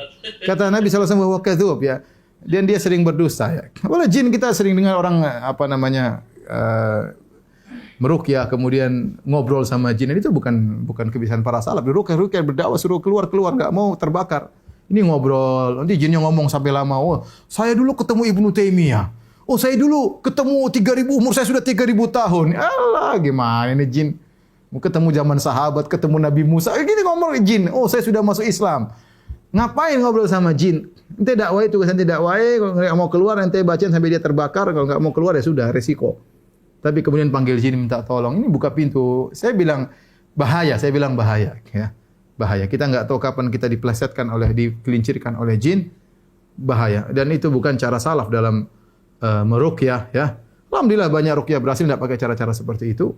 Kata Nabi sallallahu alaihi wasallam wa huwa kadzub ya. Dan dia sering berdusta ya. Boleh jin, kita sering dengar orang meruqyah kemudian ngobrol sama jin. Itu bukan kebiasaan para salaf. Ruqyah berdakwah suruh keluar enggak mau terbakar. Ini ngobrol, nanti jinnya ngomong sampai lama. Oh, saya dulu ketemu Ibnu Taimiyah. Oh, saya dulu ketemu 3000, umur saya sudah 3000 tahun. Alah, gimana ini jin? Mau ketemu zaman sahabat, ketemu Nabi Musa. Gini ngomong jin. Oh, saya sudah masuk Islam. Ngapain ngobrol sama jin? Ente dakwah itu, ente dakwah, kalau nggak mau keluar ente bacain sampai dia terbakar. Kalau nggak mau keluar ya sudah, resiko. Tapi kemudian panggil jin minta tolong. Ini buka pintu. Saya bilang bahaya. Ya. Bahaya. Kita nggak tahu kapan kita diplesetkan dikelincirkan oleh jin. Bahaya. Dan itu bukan cara salaf dalam meruqyah ya. Alhamdulillah banyak ruqyah berhasil tidak pakai cara-cara seperti itu.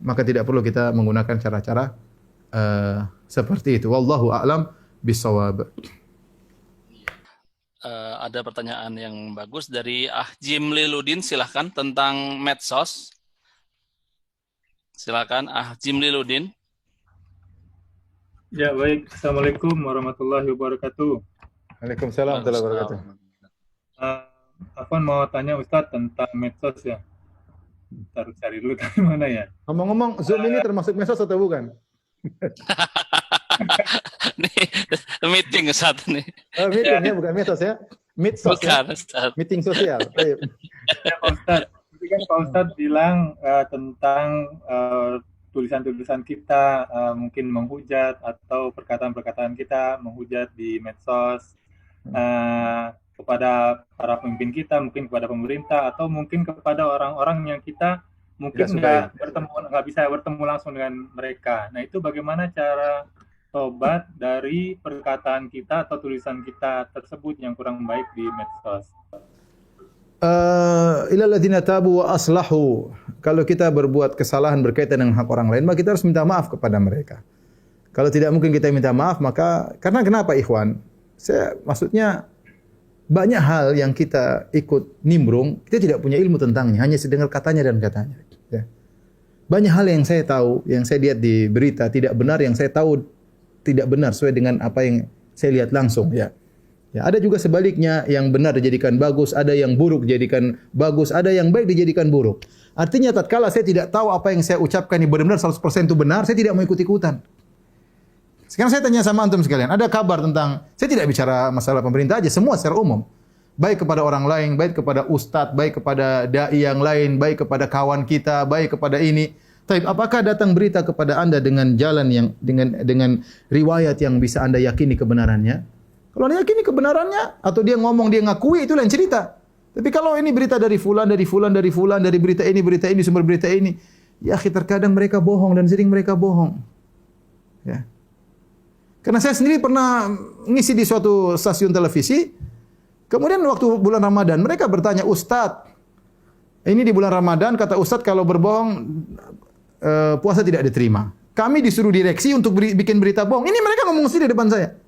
Maka tidak perlu kita menggunakan cara-cara seperti itu. Wallahu a'lam bishawab. Ada pertanyaan yang bagus dari Jim Liludin, silahkan, tentang medsos. Silakan Jim Liludin. Ya, baik. Assalamualaikum warahmatullahi wabarakatuh. Waalaikumsalam warahmatullahi wabarakatuh. Afwan mau tanya Ustadz tentang medsos ya. Ntar cari dulu dari mana ya. Ngomong-ngomong, Zoom ini termasuk medsos atau bukan? Nih, meeting saat ini. Oh, meeting ya, bukan medsos ya. Medsos ya. Meeting sosial. Ya, Pak Ustadz. Tadi kan Pak Ustadz bilang tentang tulisan-tulisan kita mungkin menghujat atau perkataan-perkataan kita menghujat di medsos kepada para pemimpin kita, mungkin kepada pemerintah atau mungkin kepada orang-orang yang kita mungkin nggak bisa bertemu langsung dengan mereka. Nah, itu bagaimana cara tobat dari perkataan kita atau tulisan kita tersebut yang kurang baik di medsos? Ila ladzina tabu wa aslahu. Kalau kita berbuat kesalahan berkaitan dengan hak orang lain, maka kita harus minta maaf kepada mereka. Kalau tidak mungkin kita minta maaf, maka karena kenapa ikhwan? Maksudnya banyak hal yang kita ikut nimbrung, kita tidak punya ilmu tentangnya, hanya sedengar katanya dan katanya. Ya. Banyak hal yang saya tahu, yang saya lihat di berita tidak benar, yang saya tahu tidak benar sesuai dengan apa yang saya lihat langsung, ya. Ya, ada juga sebaliknya, yang benar dijadikan bagus, ada yang buruk dijadikan bagus, ada yang baik dijadikan buruk. Artinya tatkala saya tidak tahu apa yang saya ucapkan ini benar-benar 100% itu benar, saya tidak mau ikut-ikutan. Sekarang saya tanya sama antum sekalian, ada kabar tentang, saya tidak bicara masalah pemerintah aja, semua secara umum. Baik kepada orang lain, baik kepada ustadz, baik kepada dai yang lain, baik kepada kawan kita, baik kepada ini. Tapi apakah datang berita kepada Anda dengan jalan yang dengan riwayat yang bisa Anda yakini kebenarannya? Kalau Anda yakini kebenarannya atau dia ngomong dia ngakui, itu lain cerita. Tapi kalau ini berita dari fulan, dari berita ini, sumber berita ini, ya terkadang mereka bohong dan sering mereka bohong. Ya. Karena saya sendiri pernah ngisi di suatu stasiun televisi, kemudian waktu bulan Ramadan mereka bertanya, Ustadz, ini di bulan Ramadan kata Ustadz kalau berbohong puasa tidak diterima. Kami disuruh direksi untuk bikin berita bohong. Ini mereka ngomong sendiri di depan saya.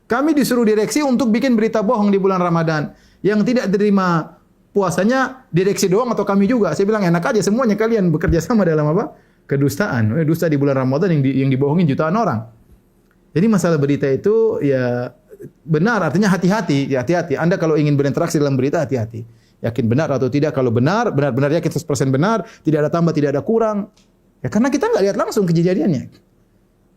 Kami disuruh direksi untuk bikin berita bohong di bulan Ramadan. Yang tidak terima puasanya direksi doang atau kami juga. Saya bilang enak aja semuanya kalian bekerja sama dalam apa? Kedustaan. Dusta di bulan Ramadan yang dibohongin jutaan orang. Jadi masalah berita itu ya benar, artinya hati-hati. Ya, hati-hati. Anda kalau ingin berinteraksi dalam berita, hati-hati. Yakin benar atau tidak. Kalau benar, benar-benar yakin 100% benar. Tidak ada tambah, tidak ada kurang. Ya karena kita nggak lihat langsung kejadiannya.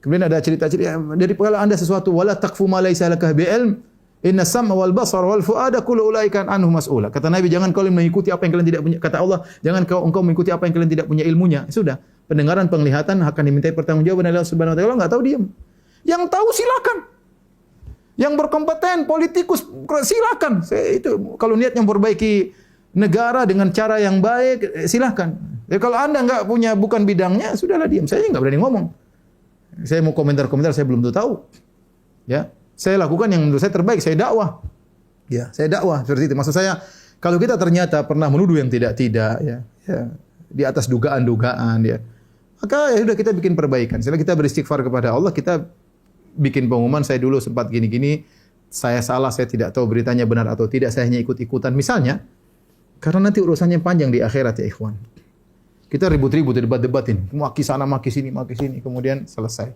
Kemudian ada cerita-cerita dari kalau Anda sesuatu wala taqfu ma laysa laka bi'ilm inna sam'a wal basara wal fuada kullu ulaika anhu mas'ula. Kata Nabi, jangan kalian mengikuti apa yang kalian tidak punya. Kata Allah, jangan engkau mengikuti apa yang kalian tidak punya ilmunya. Sudah, pendengaran, penglihatan akan dimintai pertanggungjawaban oleh Allah Subhanahu wa taala. Enggak tahu diam. Yang tahu silakan. Yang berkompeten, politikus silakan. Itu kalau niatnya memperbaiki negara dengan cara yang baik, silakan. Ya, kalau Anda enggak punya, bukan bidangnya, sudahlah diam. Saya enggak berani ngomong. Saya mau komentar-komentar, saya belum tahu. Ya, saya lakukan yang menurut saya terbaik, saya dakwah. Ya, saya dakwah seperti itu. Maksud saya, kalau kita ternyata pernah menuduh yang tidak-tidak, ya, di atas dugaan-dugaan, ya, maka ya sudah kita bikin perbaikan. Setelah kita beristighfar kepada Allah, kita bikin pengumuman, saya dulu sempat gini-gini, saya salah, saya tidak tahu beritanya benar atau tidak, saya hanya ikut-ikutan. Misalnya, karena nanti urusannya panjang di akhirat ya ikhwan. Kita ribut-ribut, debat-debatin, maki sana, maki sini, kemudian selesai.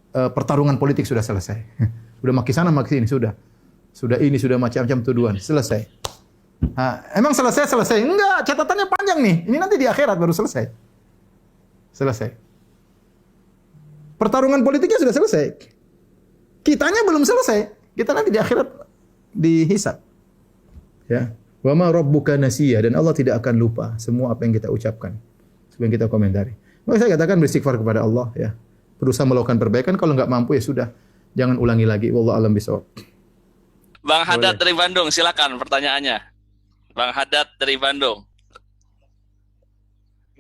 Pertarungan politik sudah selesai. Sudah maki sana, maki sini, sudah. Sudah ini, sudah macam-macam tuduhan, selesai. Emang selesai? Enggak, catatannya panjang nih. Ini nanti di akhirat baru selesai. Selesai. Pertarungan politiknya sudah selesai. Kitanya belum selesai. Kita nanti di akhirat dihisab. Ya. Wa ma rabbuka nasiya, dan Allah tidak akan lupa semua apa yang kita ucapkan, sebelum kita komentari. Maka saya katakan beristighfar kepada Allah, ya. Berusaha melakukan perbaikan, kalau enggak mampu ya sudah, jangan ulangi lagi. Wallahu a'lam bishawab. Bang Haddad dari Bandung, silakan pertanyaannya. Bang Haddad dari Bandung.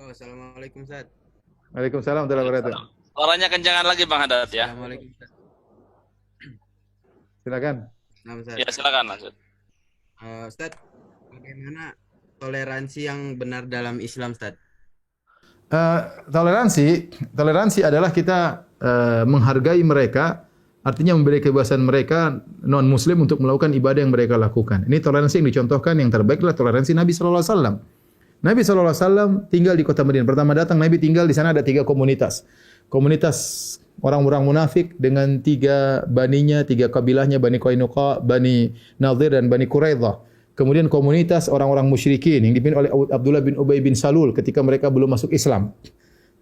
Assalamualaikum Ustaz. Waalaikumsalam warahmatullahi wabarakatuh. Suaranya kencangan lagi Bang Haddad ya. Assalamualaikum Ustaz. Silakan. Ya silakan lanjut. Ustaz, bagaimana toleransi yang benar dalam Islam, Ustaz? Toleransi adalah kita menghargai mereka, artinya memberi kebebasan mereka non-muslim untuk melakukan ibadah yang mereka lakukan. Ini toleransi yang dicontohkan, yang terbaik adalah toleransi Nabi sallallahu alaihi wasallam. Nabi sallallahu alaihi wasallam tinggal di kota Madinah. Pertama datang Nabi tinggal di sana ada 3 komunitas. Komunitas orang-orang munafik dengan 3 baninya, 3 kabilahnya, Bani Qainuqa, Bani Nadir dan Bani Quraidah. Kemudian komunitas orang-orang musyrikin yang dipimpin oleh Abdullah bin Ubay bin Salul ketika mereka belum masuk Islam.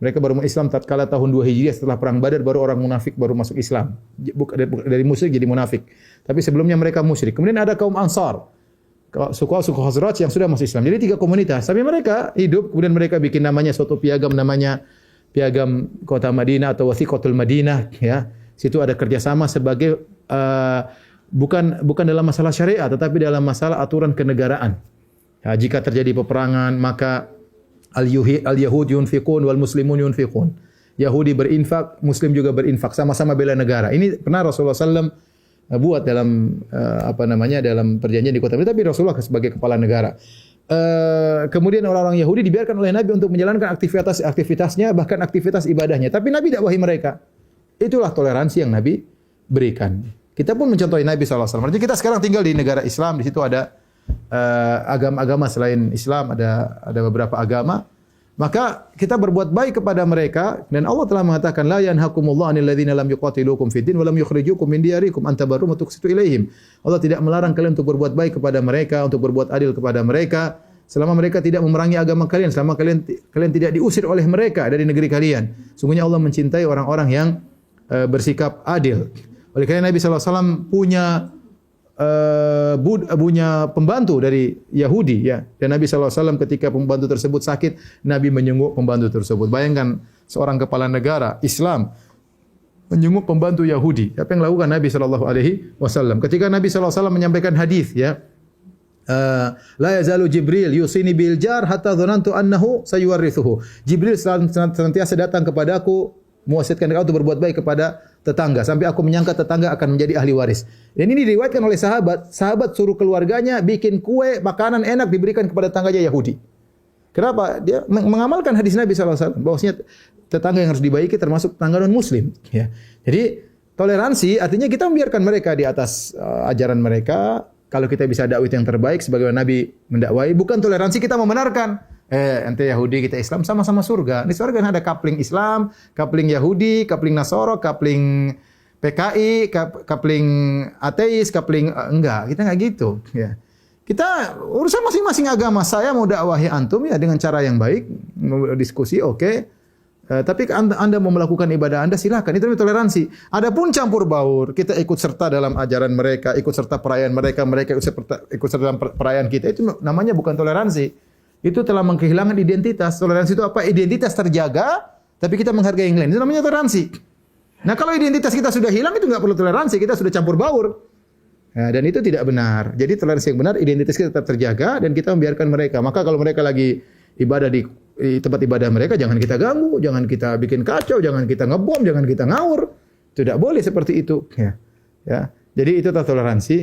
Mereka baru masuk Islam tatkala tahun 2 Hijriah setelah perang Badar, baru orang munafik baru masuk Islam. Dari musyrik jadi munafik. Tapi sebelumnya mereka musyrik. Kemudian ada kaum Ansar. Suku Khazraj yang sudah masuk Islam. Jadi 3 komunitas. Tapi mereka hidup, kemudian mereka bikin namanya suatu piagam, namanya piagam kota Madinah atau Wathiqatul Madinah, ya. Situ ada kerjasama sebagai bukan dalam masalah syariat, tetapi dalam masalah aturan kenegaraan. Ya, jika terjadi peperangan, maka al-Yahud yunfiqun wal muslimun yunfiqun. Yahudi berinfak, Muslim juga berinfak, sama-sama bela negara. Ini pernah Rasulullah SAW buat dalam dalam perjanjian di kota Madinah, tapi Rasulullah sebagai kepala negara. Kemudian orang-orang Yahudi dibiarkan oleh Nabi untuk menjalankan aktivitasnya, bahkan aktivitas ibadahnya. Tapi Nabi dakwahi mereka. Itulah toleransi yang Nabi berikan. Kita pun mencontohi Nabi SAW. Jadi kita sekarang tinggal di negara Islam, di situ ada agama-agama selain Islam, ada beberapa agama. maka kita berbuat baik kepada mereka, dan Allah telah mengatakan la yanhakumullahu 'anil ladzina lam yuqatilukum fid din wa lam yukhrijukum min diyarikum an tabarrum wa tuqsitu ilaihim. Allah tidak melarang kalian untuk berbuat baik kepada mereka, untuk berbuat adil kepada mereka selama mereka tidak memerangi agama kalian, selama kalian tidak diusir oleh mereka dari negeri kalian. Sungguhnya Allah mencintai orang-orang yang bersikap adil. Oleh karena Nabi sallallahu alaihi wasallam punya pembantu dari Yahudi, ya. Dan Nabi sallallahu alaihi wasallam ketika pembantu tersebut sakit, Nabi menjenguk pembantu tersebut. Bayangkan seorang kepala negara Islam menjenguk pembantu Yahudi. Apa yang lakukan Nabi sallallahu alaihi wasallam? Ketika Nabi sallallahu alaihi wasallam menyampaikan hadis, ya. La yazalu Jibril yusini bil jar hatta dhanantu annahu sayuwarithuhu. Jibril senantiasa datang kepadaku mewasiatkan engkau untuk berbuat baik kepada tetangga sampai aku menyangka tetangga akan menjadi ahli waris. Dan ini diriwayatkan oleh sahabat. Sahabat suruh keluarganya bikin kue, makanan enak diberikan kepada tetangganya Yahudi. Kenapa? Dia mengamalkan hadis Nabi sallallahu alaihi wasallam bahwasanya tetangga yang harus dibaiki termasuk tetangga non muslim, ya. Jadi toleransi artinya kita membiarkan mereka di atas ajaran mereka. Kalau kita bisa dakwah yang terbaik sebagaimana Nabi mendakwai, bukan toleransi kita membenarkan. Ente Yahudi, kita Islam, sama-sama surga. Di surga kan ada kapling Islam, kapling Yahudi, kapling Nasoro, kapling PKI, kapling ateis, kapling enggak, kita enggak gitu, ya. Kita urusan masing-masing agama. Saya mau dakwahi antum ya dengan cara yang baik, mau diskusi oke. Tapi Anda mau melakukan ibadah Anda silakan, itu namanya toleransi. Adapun campur baur, kita ikut serta dalam ajaran mereka, ikut serta perayaan mereka, mereka ikut serta dalam perayaan kita, itu namanya bukan toleransi. Itu telah menghilangkan identitas. Toleransi itu apa? Identitas terjaga, tapi kita menghargai yang lain. Itu namanya toleransi. Nah, kalau identitas kita sudah hilang, itu nggak perlu toleransi. Kita sudah campur baur. Nah, dan itu tidak benar. Jadi toleransi yang benar, identitas kita tetap terjaga dan kita membiarkan mereka. Maka kalau mereka lagi ibadah di tempat ibadah mereka, jangan kita ganggu, jangan kita bikin kacau, jangan kita ngebom, jangan kita ngawur. Tidak boleh seperti itu. Ya. Jadi itu toleransi.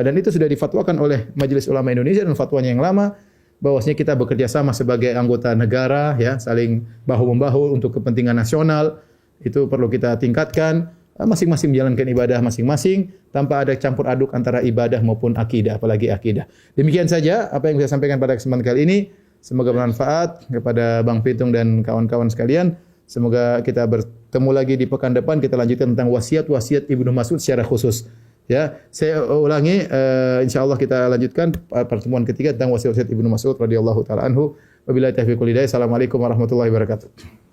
Dan itu sudah difatwakan oleh Majelis Ulama Indonesia dan fatwanya yang lama, bahwasanya kita bekerja sama sebagai anggota negara, ya, saling bahu-membahu untuk kepentingan nasional. Itu perlu kita tingkatkan. Masing-masing menjalankan ibadah masing-masing tanpa ada campur aduk antara ibadah maupun akidah, apalagi akidah. Demikian saja apa yang saya sampaikan pada kesempatan kali ini. Semoga bermanfaat kepada Bang Pitung dan kawan-kawan sekalian. Semoga kita bertemu lagi di pekan depan, kita lanjutkan tentang wasiat-wasiat Ibnu Mas'ud secara khusus. Ya, saya ulangi, insyaallah kita lanjutkan pertemuan ketiga tentang wasiat-wasiat Ibnu Mas'ud radhiyallahu taala anhu. Wabillahi taufiq wal hidayah. Assalamualaikum warahmatullahi wabarakatuh.